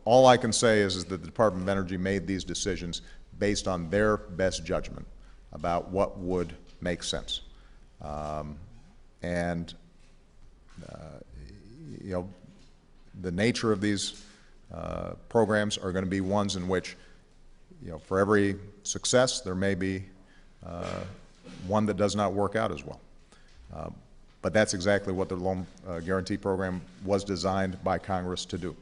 all I can say is that the Department of Energy made these decisions based on their best judgment about what would make sense. The nature of these programs are going to be ones in which, for every success, there may be one that does not work out as well. But that's exactly what the loan guarantee program was designed by Congress to do,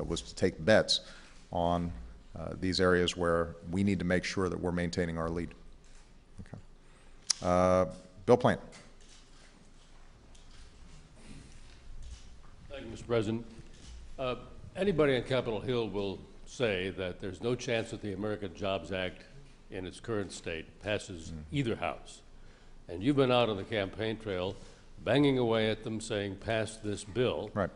was to take bets on these areas where we need to make sure that we're maintaining our lead. Okay. Bill Plant. Thank you, Mr. President. Anybody on Capitol Hill will say that there's no chance that the American Jobs Act in its current state passes either house. And you've been out on the campaign trail banging away at them saying, pass this bill. Right.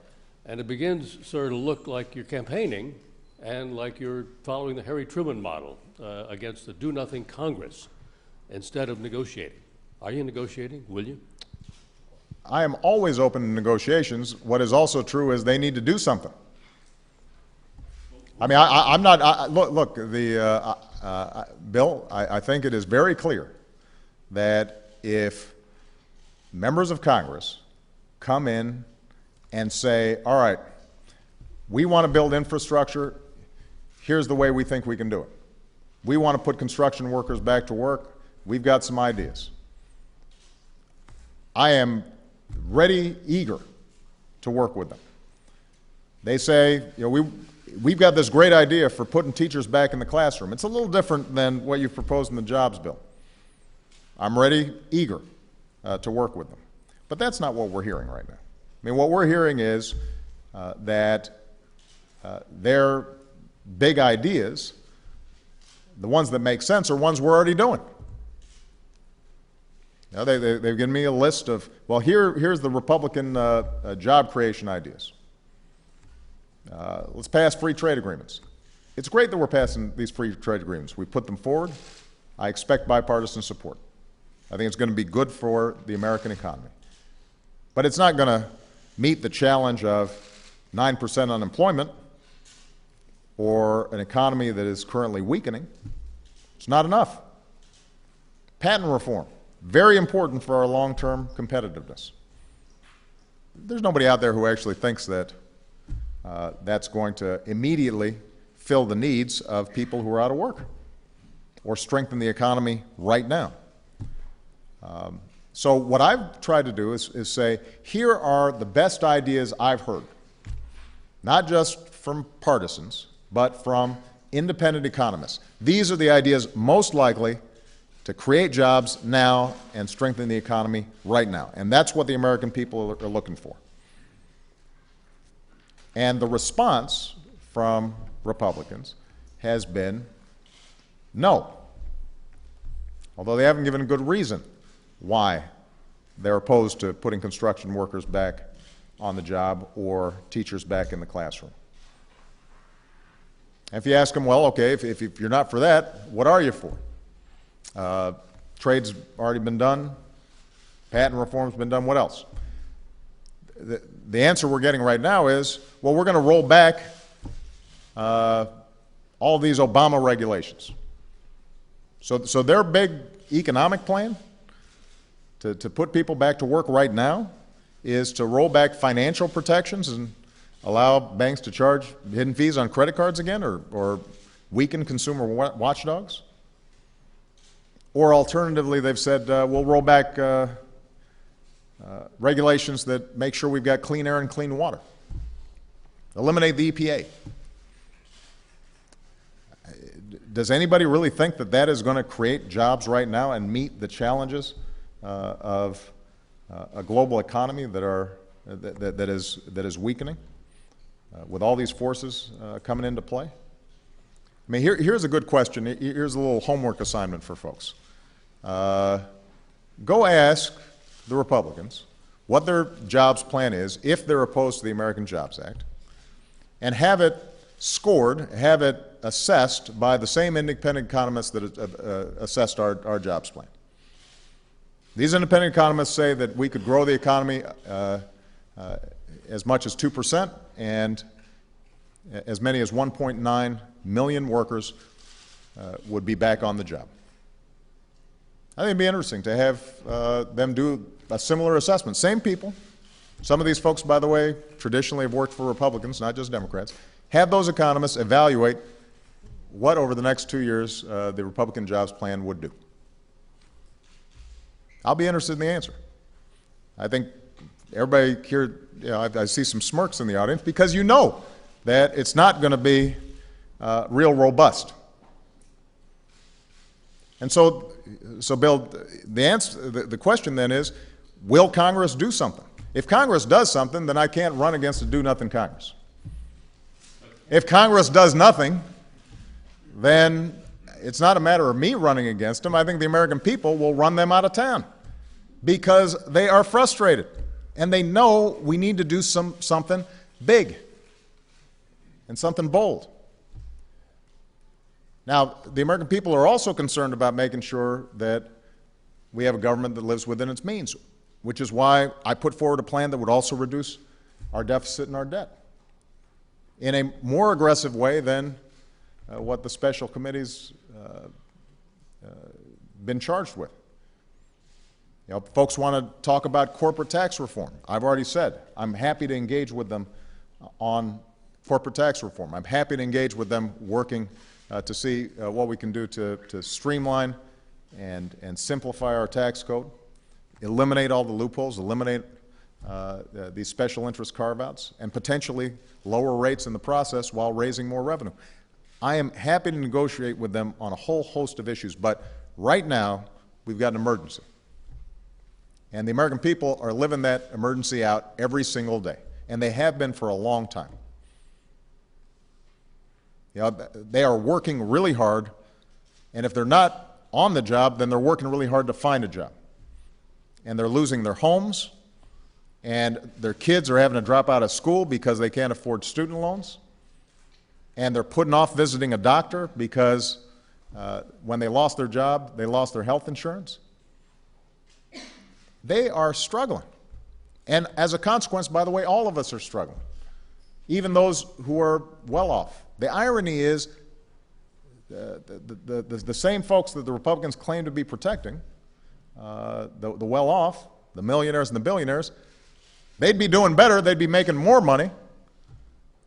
And it begins sort of to look like you're campaigning and like you're following the Harry Truman model against the do-nothing Congress instead of negotiating. Are you negotiating? Will you? I am always open to negotiations. What is also true is they need to do something. I mean, I'm not, look, Bill, I think it is very clear that if members of Congress come in and say, all right, we want to build infrastructure, here's the way we think we can do it. We want to put construction workers back to work, we've got some ideas. I am ready, eager to work with them. They say, you know, we've got this great idea for putting teachers back in the classroom. It's a little different than what you've proposed in the jobs bill. I'm ready, eager to work with them. But that's not what we're hearing right now. I mean, what we're hearing is that their big ideas, the ones that make sense, are ones we're already doing. You know, they've given me a list of, well, here's the Republican job creation ideas. Let's pass free trade agreements. It's great that we're passing these free trade agreements. We put them forward. I expect bipartisan support. I think it's going to be good for the American economy. But it's not going to meet the challenge of 9% unemployment or an economy that is currently weakening. It's not enough. Patent reform, very important for our long-term competitiveness. There's nobody out there who actually thinks that that's going to immediately fill the needs of people who are out of work or strengthen the economy right now. So what I've tried to do is say, here are the best ideas I've heard, not just from partisans, but from independent economists. These are the ideas most likely to create jobs now and strengthen the economy right now. And that's what the American people are looking for. And the response from Republicans has been no, although they haven't given a good reason why they're opposed to putting construction workers back on the job or teachers back in the classroom. And if you ask them, well, okay, if you're not for that, what are you for? Trade's already been done, patent reform's been done, what else? The answer we're getting right now is, well, we're going to roll back all these Obama regulations. So their big economic plan to put people back to work right now is to roll back financial protections and allow banks to charge hidden fees on credit cards again, or weaken consumer watchdogs. Or alternatively, they've said, we'll roll back regulations that make sure we've got clean air and clean water. Eliminate the EPA. Does anybody really think that that is going to create jobs right now and meet the challenges of a global economy that is weakening with all these forces coming into play? I mean, here's a good question. Here's a little homework assignment for folks. Go ask the Republicans what their jobs plan is if they're opposed to the American Jobs Act, and have it scored, have it assessed by the same independent economists that assessed our jobs plan. These independent economists say that we could grow the economy as much as 2%, and as many as 1.9 million workers would be back on the job. I think it'd be interesting to have them do a similar assessment. Same people. Some of these folks, by the way, traditionally have worked for Republicans, not just Democrats. Have those economists evaluate what, over the next 2 years, the Republican jobs plan would do. I'll be interested in the answer. I think everybody here, you know, I see some smirks in the audience because you know that it's not going to be real robust. And so Bill, the question then is, will Congress do something? If Congress does something, then I can't run against a do-nothing Congress. If Congress does nothing, then it's not a matter of me running against them. I think the American people will run them out of town because they are frustrated and they know we need to do something big and something bold. Now, the American people are also concerned about making sure that we have a government that lives within its means, which is why I put forward a plan that would also reduce our deficit and our debt in a more aggressive way than what the special committee's been charged with. You know, folks want to talk about corporate tax reform. I've already said I'm happy to engage with them on corporate tax reform. I'm happy to engage with them working to see what we can do to streamline and simplify our tax code, eliminate all the loopholes, eliminate these special interest carve-outs, and potentially lower rates in the process while raising more revenue. I am happy to negotiate with them on a whole host of issues, but right now we've got an emergency. And the American people are living that emergency out every single day, and they have been for a long time. You know, they are working really hard, and if they're not on the job, then they're working really hard to find a job. And they're losing their homes, and their kids are having to drop out of school because they can't afford student loans, and they're putting off visiting a doctor because when they lost their job, they lost their health insurance. They are struggling. And as a consequence, by the way, all of us are struggling, even those who are well off. The irony is the same folks that the Republicans claim to be protecting, the well-off, the millionaires and the billionaires, they'd be doing better, they'd be making more money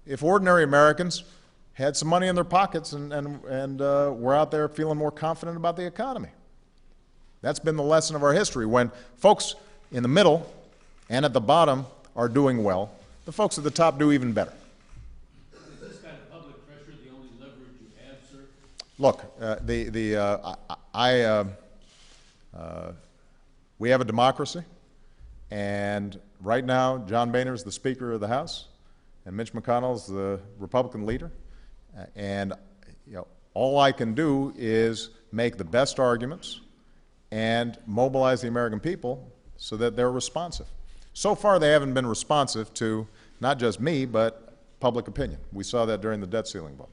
if ordinary Americans had some money in their pockets and were out there feeling more confident about the economy. That's been the lesson of our history. When folks in the middle and at the bottom are doing well, the folks at the top do even better. Is this kind of public pressure the only leverage you have, sir? Look, we have a democracy, and right now John Boehner is the Speaker of the House, and Mitch McConnell is the Republican leader, and you know, all I can do is make the best arguments and mobilize the American people so that they're responsive. So far, they haven't been responsive to not just me, but public opinion. We saw that during the debt ceiling vote.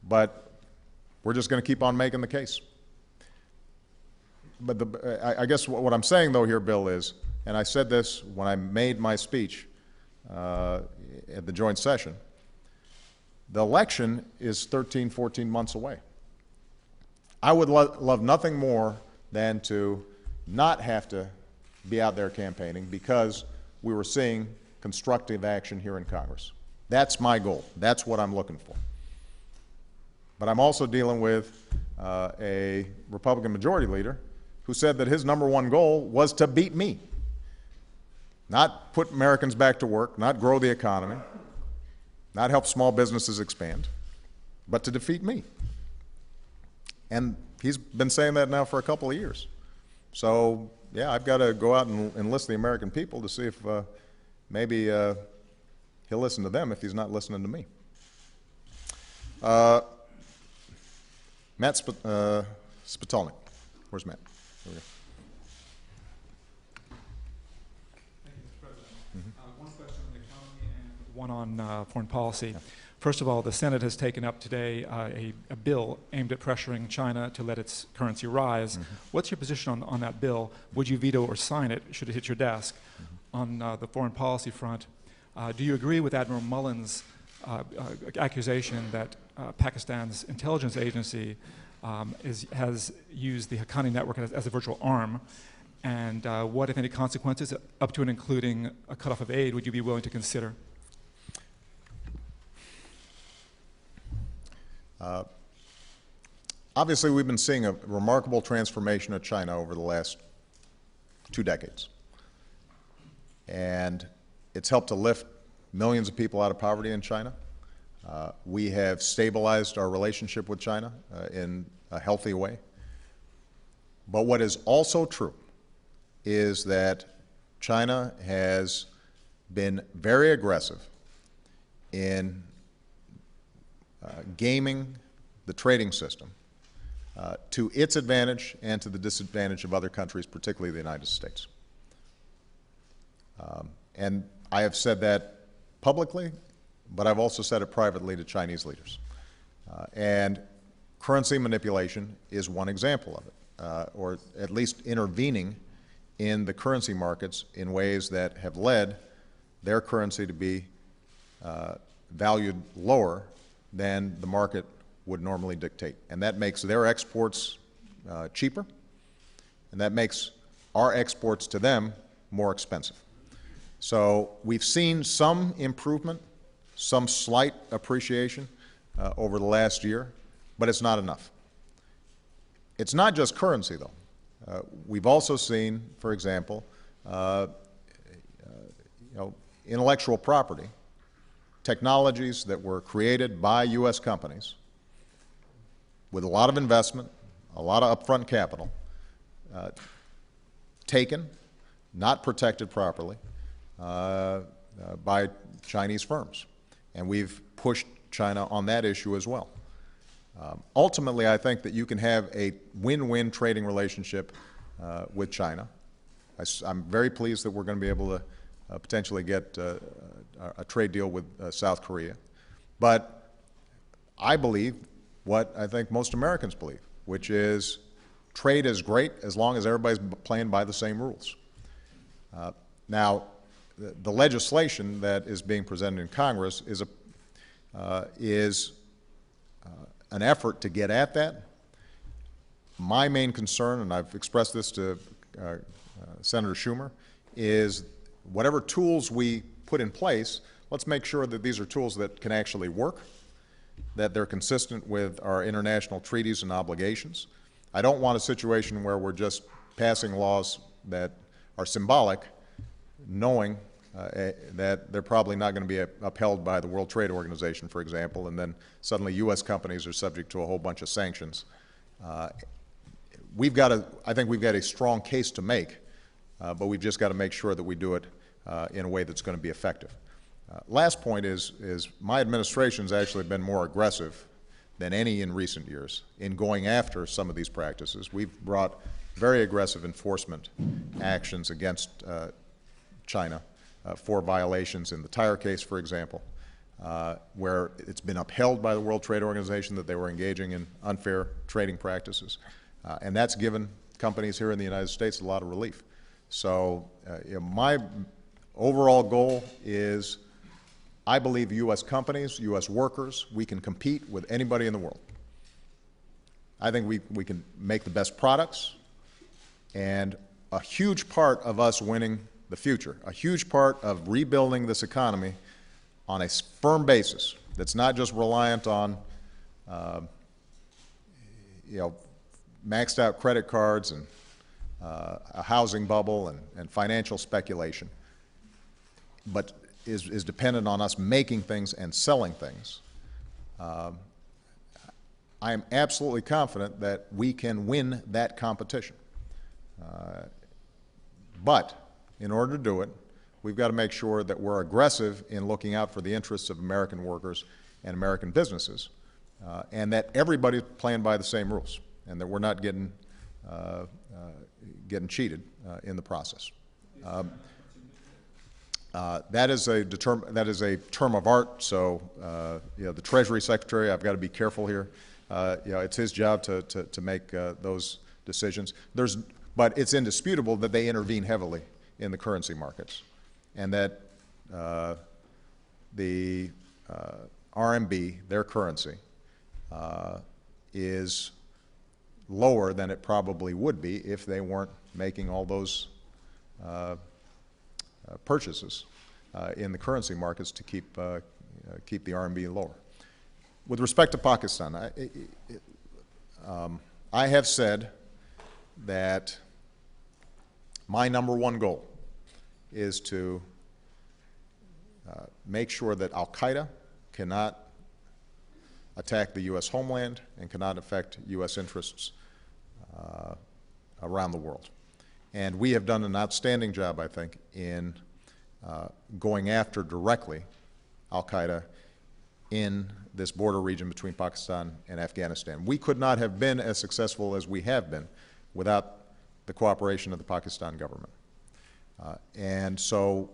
But we're just going to keep on making the case. But I guess what I'm saying, though, here, Bill, is, and I said this when I made my speech at the joint session, the election is 13, 14 months away. I would love nothing more than to not have to be out there campaigning because we were seeing constructive action here in Congress. That's my goal. That's what I'm looking for. But I'm also dealing with a Republican majority leader who said that his #1 goal was to beat me, not put Americans back to work, not grow the economy, not help small businesses expand, but to defeat me. And he's been saying that now for a couple of years. So, yeah, I've got to go out and enlist the American people to see if maybe he'll listen to them if he's not listening to me. Matt Spitolnik. Where's Matt? There we go. Thank you, Mr. President. One question on the economy and one on foreign policy. First of all, the Senate has taken up today a bill aimed at pressuring China to let its currency rise. What's your position on that bill? Would you veto or sign it should it hit your desk? On the foreign policy front, do you agree with Admiral Mullen's accusation that Pakistan's intelligence agency has used the Haqqani network as a virtual arm? And what, if any, consequences, up to and including a cutoff of aid, would you be willing to consider? Obviously, we've been seeing a remarkable transformation of China over the last 2 decades. And it's helped to lift millions of people out of poverty in China. We have stabilized our relationship with China in a healthy way. But what is also true is that China has been very aggressive in gaming the trading system to its advantage and to the disadvantage of other countries, particularly the United States. And I have said that publicly, but I've also said it privately to Chinese leaders. And currency manipulation is one example of it, or at least intervening in the currency markets in ways that have led their currency to be valued lower than the market would normally dictate. And that makes their exports cheaper, and that makes our exports to them more expensive. So we've seen some improvement, some slight appreciation over the last year, but it's not enough. It's not just currency, though. We've also seen, for example, intellectual property, technologies that were created by U.S. companies with a lot of investment, a lot of upfront capital, taken, not protected properly by Chinese firms. And we've pushed China on that issue as well. Ultimately, I think that you can have a win-win trading relationship with China. I'm very pleased that we're going to be able to potentially get a trade deal with South Korea. But I believe what I think most Americans believe, which is trade is great as long as everybody's playing by the same rules. Now, the legislation that is being presented in Congress is an effort to get at that. My main concern, and I've expressed this to Senator Schumer, is whatever tools we put in place, let's make sure that these are tools that can actually work, that they're consistent with our international treaties and obligations. I don't want a situation where we're just passing laws that are symbolic, knowing that they're probably not going to be upheld by the World Trade Organization, for example, and then suddenly U.S. companies are subject to a whole bunch of sanctions. I think we've got a strong case to make, but we've just got to make sure that we do it in a way that's going to be effective. Last point is my administration's actually been more aggressive than any in recent years in going after some of these practices. We've brought very aggressive enforcement actions against China for violations in the tire case, for example, where it's been upheld by the World Trade Organization that they were engaging in unfair trading practices. And that's given companies here in the United States a lot of relief. So my overall goal is I believe U.S. companies, U.S. workers, we can compete with anybody in the world. I think we can make the best products, and a huge part of us winning the future, a huge part of rebuilding this economy on a firm basis that's not just reliant on maxed out credit cards and a housing bubble and financial speculation, but is dependent on us making things and selling things. I am absolutely confident that we can win that competition. But in order to do it, we've got to make sure that we're aggressive in looking out for the interests of American workers and American businesses, and that everybody's playing by the same rules, and that we're not getting cheated in the process. That is a term of art. So, the Treasury Secretary, I've got to be careful here. It's his job to make those decisions. But it's indisputable that they intervene heavily in the currency markets, and that the RMB, their currency, is lower than it probably would be if they weren't making all those purchases in the currency markets to keep the RMB lower. With respect to Pakistan, I have said that my number one goal is to make sure that Al-Qaeda cannot attack the U.S. homeland and cannot affect U.S. interests around the world. And we have done an outstanding job, I think, in going after directly al-Qaeda in this border region between Pakistan and Afghanistan. We could not have been as successful as we have been without the cooperation of the Pakistan government. And so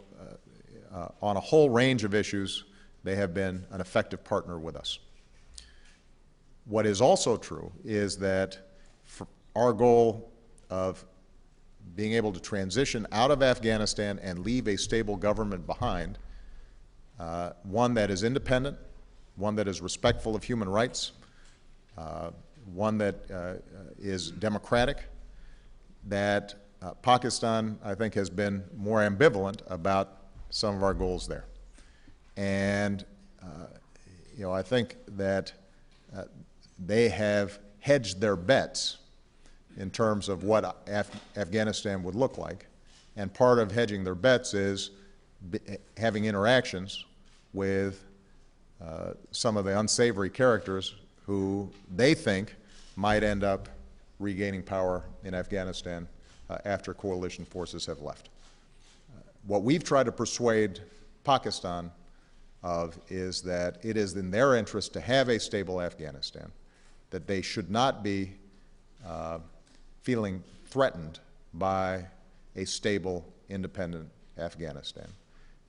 on a whole range of issues, they have been an effective partner with us. What is also true is that for our goal of being able to transition out of Afghanistan and leave a stable government behind, one that is independent, one that is respectful of human rights, one that is democratic, that Pakistan, I think, has been more ambivalent about some of our goals there. And, I think that they have hedged their bets in terms of what Afghanistan would look like. And part of hedging their bets is having interactions with some of the unsavory characters who they think might end up regaining power in Afghanistan after coalition forces have left. What we've tried to persuade Pakistan of is that it is in their interest to have a stable Afghanistan, that they should not be feeling threatened by a stable, independent Afghanistan.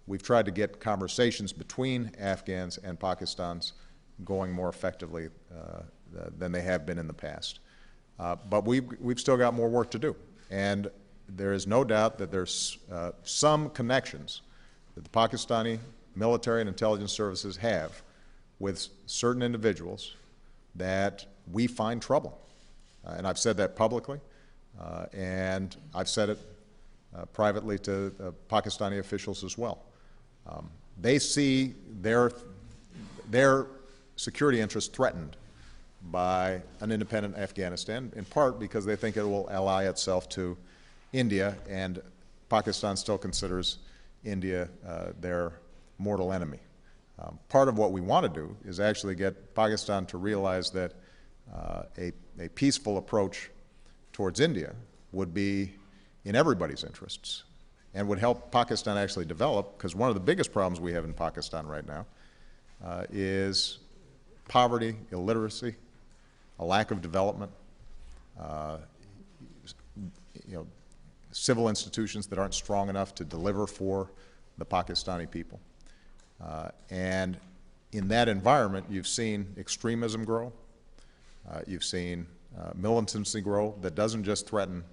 We've tried to get conversations between Afghans and Pakistans going more effectively than they have been in the past. But we've still got more work to do. And there is no doubt that there's some connections that the Pakistani military and intelligence services have with certain individuals that we find trouble. And I've said that publicly, and I've said it privately to Pakistani officials as well. They see their security interests threatened by an independent Afghanistan, in part because they think it will ally itself to India, and Pakistan still considers India their mortal enemy. Part of what we want to do is actually get Pakistan to realize that a peaceful approach towards India would be in everybody's interests and would help Pakistan actually develop, because one of the biggest problems we have in Pakistan right now is poverty, illiteracy, a lack of development, civil institutions that aren't strong enough to deliver for the Pakistani people. And in that environment, you've seen extremism grow. You've seen militancy grow that doesn't just threaten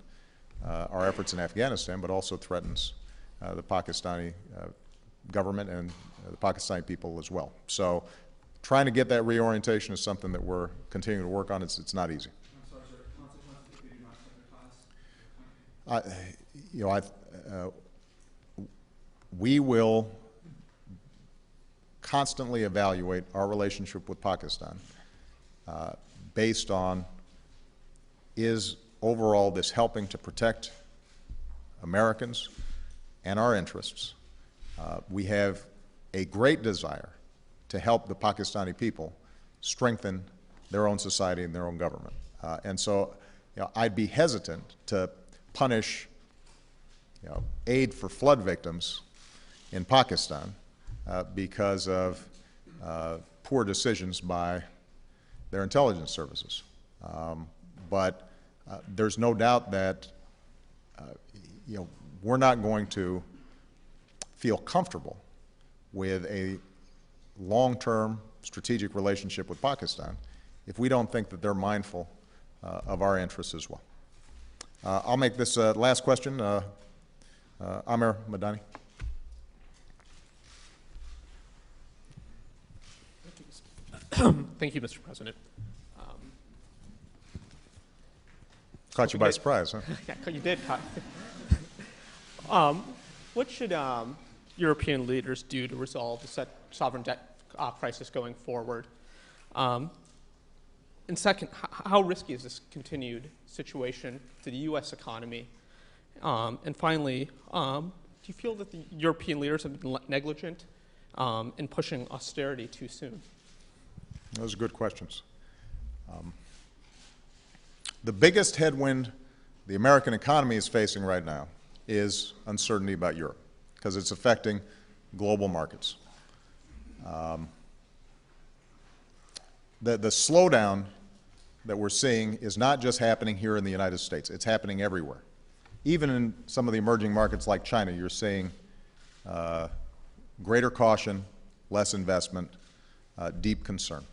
our efforts in Afghanistan, but also threatens the Pakistani government and the Pakistani people as well. So trying to get that reorientation is something that we're continuing to work on. It's not easy. I'm sorry, sir. Consequences if we do not send a class? We will constantly evaluate our relationship with Pakistan based on, is overall this helping to protect Americans and our interests. We have a great desire to help the Pakistani people strengthen their own society and their own government. And so I'd be hesitant to punish aid for flood victims in Pakistan because of poor decisions by their intelligence services. But there's no doubt that we're not going to feel comfortable with a long-term strategic relationship with Pakistan if we don't think that they're mindful of our interests as well. I'll make this last question. Amir Madani. Thank you, Mr. President. Caught you by surprise, huh? Yeah, you did. What should European leaders do to resolve the sovereign debt crisis going forward? And second, how risky is this continued situation to the U.S. economy? And finally, do you feel that the European leaders have been negligent in pushing austerity too soon? Those are good questions. The biggest headwind the American economy is facing right now is uncertainty about Europe, because it's affecting global markets. The slowdown that we're seeing is not just happening here in the United States. It's happening everywhere. Even in some of the emerging markets like China, you're seeing greater caution, less investment, deep concern.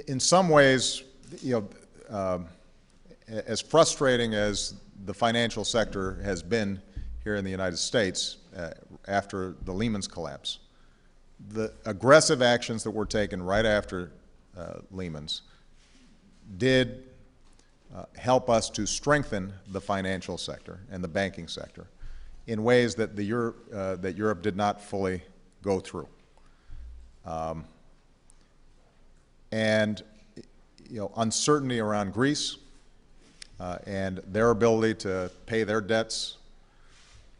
In some ways, as frustrating as the financial sector has been here in the United States after the Lehman's collapse, the aggressive actions that were taken right after Lehman's did help us to strengthen the financial sector and the banking sector in ways that that Europe did not fully go through. And uncertainty around Greece and their ability to pay their debts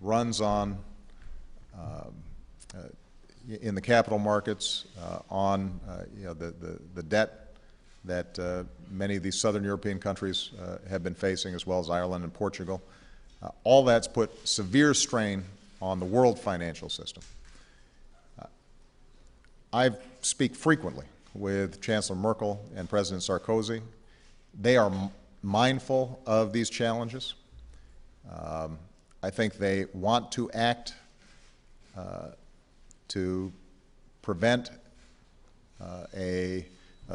runs on in the capital markets on the debt that many of these southern European countries have been facing, as well as Ireland and Portugal. All that's put severe strain on the world financial system. I speak frequently with Chancellor Merkel and President Sarkozy. They are mindful of these challenges. I think they want to act to prevent a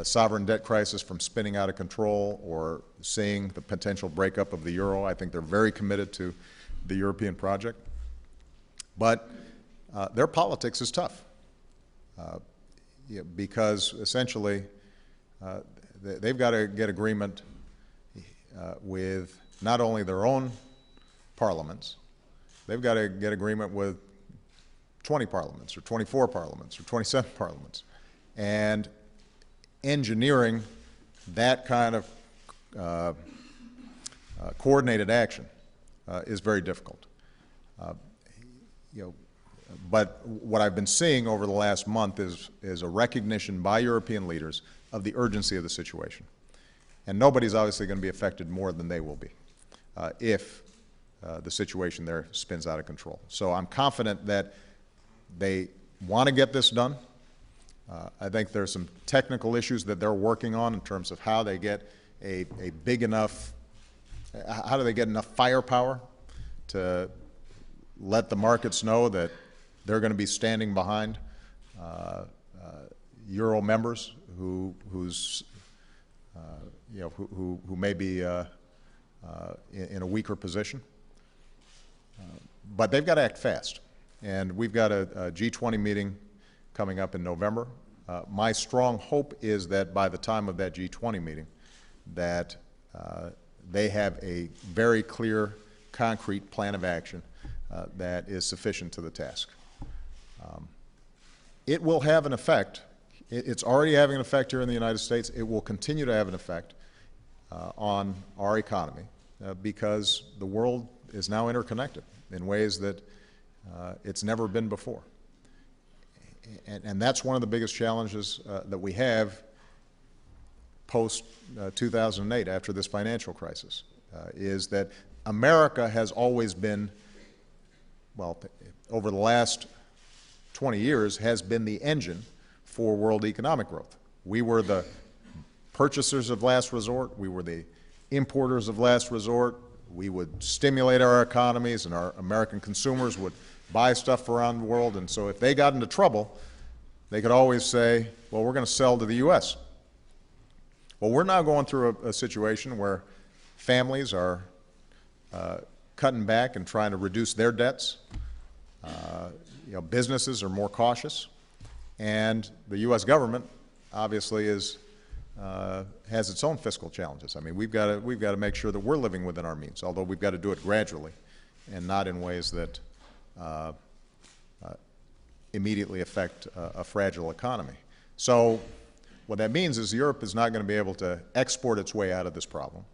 sovereign debt crisis from spinning out of control or seeing the potential breakup of the euro. I think they're very committed to the European project. But their politics is tough because essentially they've got to get agreement with not only their own parliaments, they've got to get agreement with 20 parliaments or 24 parliaments or 27 parliaments. And engineering that kind of coordinated action is very difficult. But what I've been seeing over the last month is a recognition by European leaders of the urgency of the situation. And nobody's obviously going to be affected more than they will be if the situation there spins out of control. So I'm confident that they want to get this done. I think there's some technical issues that they're working on in terms of how they get a big enough, how do they get enough firepower to let the markets know that they're going to be standing behind Euro members who may be in a weaker position. But they've got to act fast. And we've got a G20 meeting coming up in November. My strong hope is that by the time of that G20 meeting, that they have a very clear, concrete plan of action that is sufficient to the task. It will have an effect. It's already having an effect here in the United States. It will continue to have an effect on our economy because the world is now interconnected in ways that it's never been before. And that's one of the biggest challenges that we have post-2008, after this financial crisis, is that America has always been, well, over the last 20 years, has been the engine for world economic growth. We were the purchasers of last resort. We were the importers of last resort. We would stimulate our economies, and our American consumers would buy stuff around the world. And so if they got into trouble, they could always say, well, we're going to sell to the U.S. Well, we're now going through a situation where families are cutting back and trying to reduce their debts. Businesses are more cautious. And the U.S. government obviously has its own fiscal challenges. I mean, we've got to make sure that we're living within our means, although we've got to do it gradually and not in ways that immediately affect a fragile economy. So what that means is Europe is not going to be able to export its way out of this problem.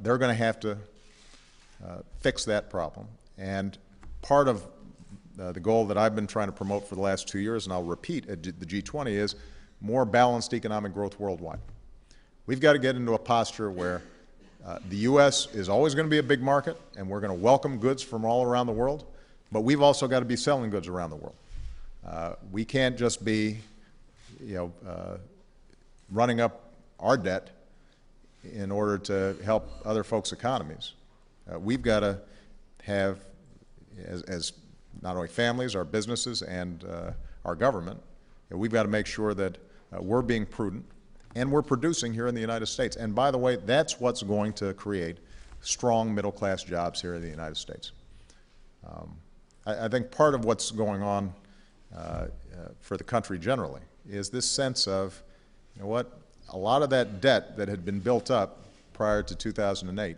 They're going to have to fix that problem. And part of the goal that I've been trying to promote for the last 2 years, and I'll repeat at the G20, is more balanced economic growth worldwide. We've got to get into a posture where the U.S. is always going to be a big market, and we're going to welcome goods from all around the world, but we've also got to be selling goods around the world. We can't just be, running up our debt in order to help other folks' economies. We've got to have, as not only families, our businesses, and our government, we've got to make sure that we're being prudent and we're producing here in the United States. And by the way, that's what's going to create strong middle-class jobs here in the United States. I think part of what's going on for the country generally is this sense of, you know what, a lot of that debt that had been built up prior to 2008,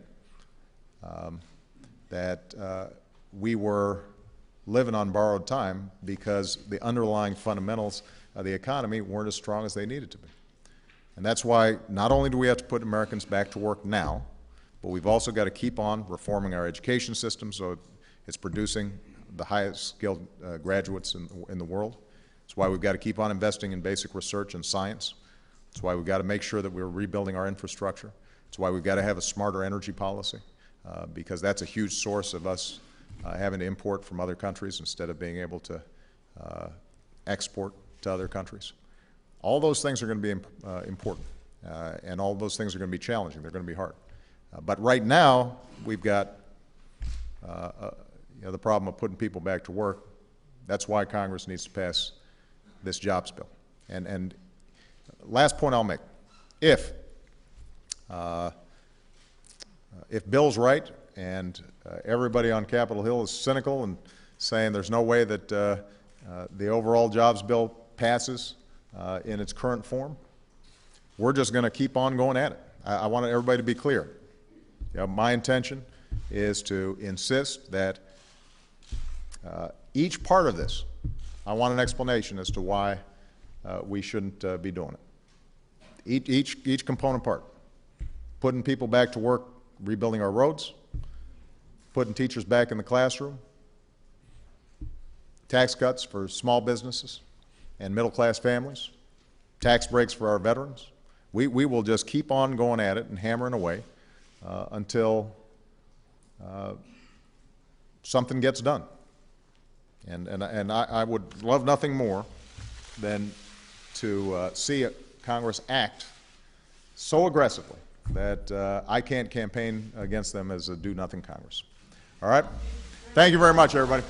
that we were living on borrowed time because the underlying fundamentals of the economy weren't as strong as they needed to be. And that's why not only do we have to put Americans back to work now, but we've also got to keep on reforming our education system so it's producing the highest skilled graduates in the world. That's why we've got to keep on investing in basic research and science. That's why we've got to make sure that we're rebuilding our infrastructure. That's why we've got to have a smarter energy policy, because that's a huge source of us having to import from other countries instead of being able to export to other countries. All those things are going to be important, and all those things are going to be challenging. They're going to be hard. But right now, we've got the problem of putting people back to work. That's why Congress needs to pass this jobs bill. And last point I'll make, if Bill's right and everybody on Capitol Hill is cynical and saying there's no way that the overall jobs bill passes in its current form, we're just going to keep on going at it. I want everybody to be clear. My intention is to insist that each part of this, I want an explanation as to why we shouldn't be doing it. Each component part. Putting people back to work, rebuilding our roads, putting teachers back in the classroom, tax cuts for small businesses and middle-class families, tax breaks for our veterans. We will just keep on going at it and hammering away until something gets done. And I would love nothing more than to see Congress act so aggressively that I can't campaign against them as a do-nothing Congress. All right? Thank you very much, everybody.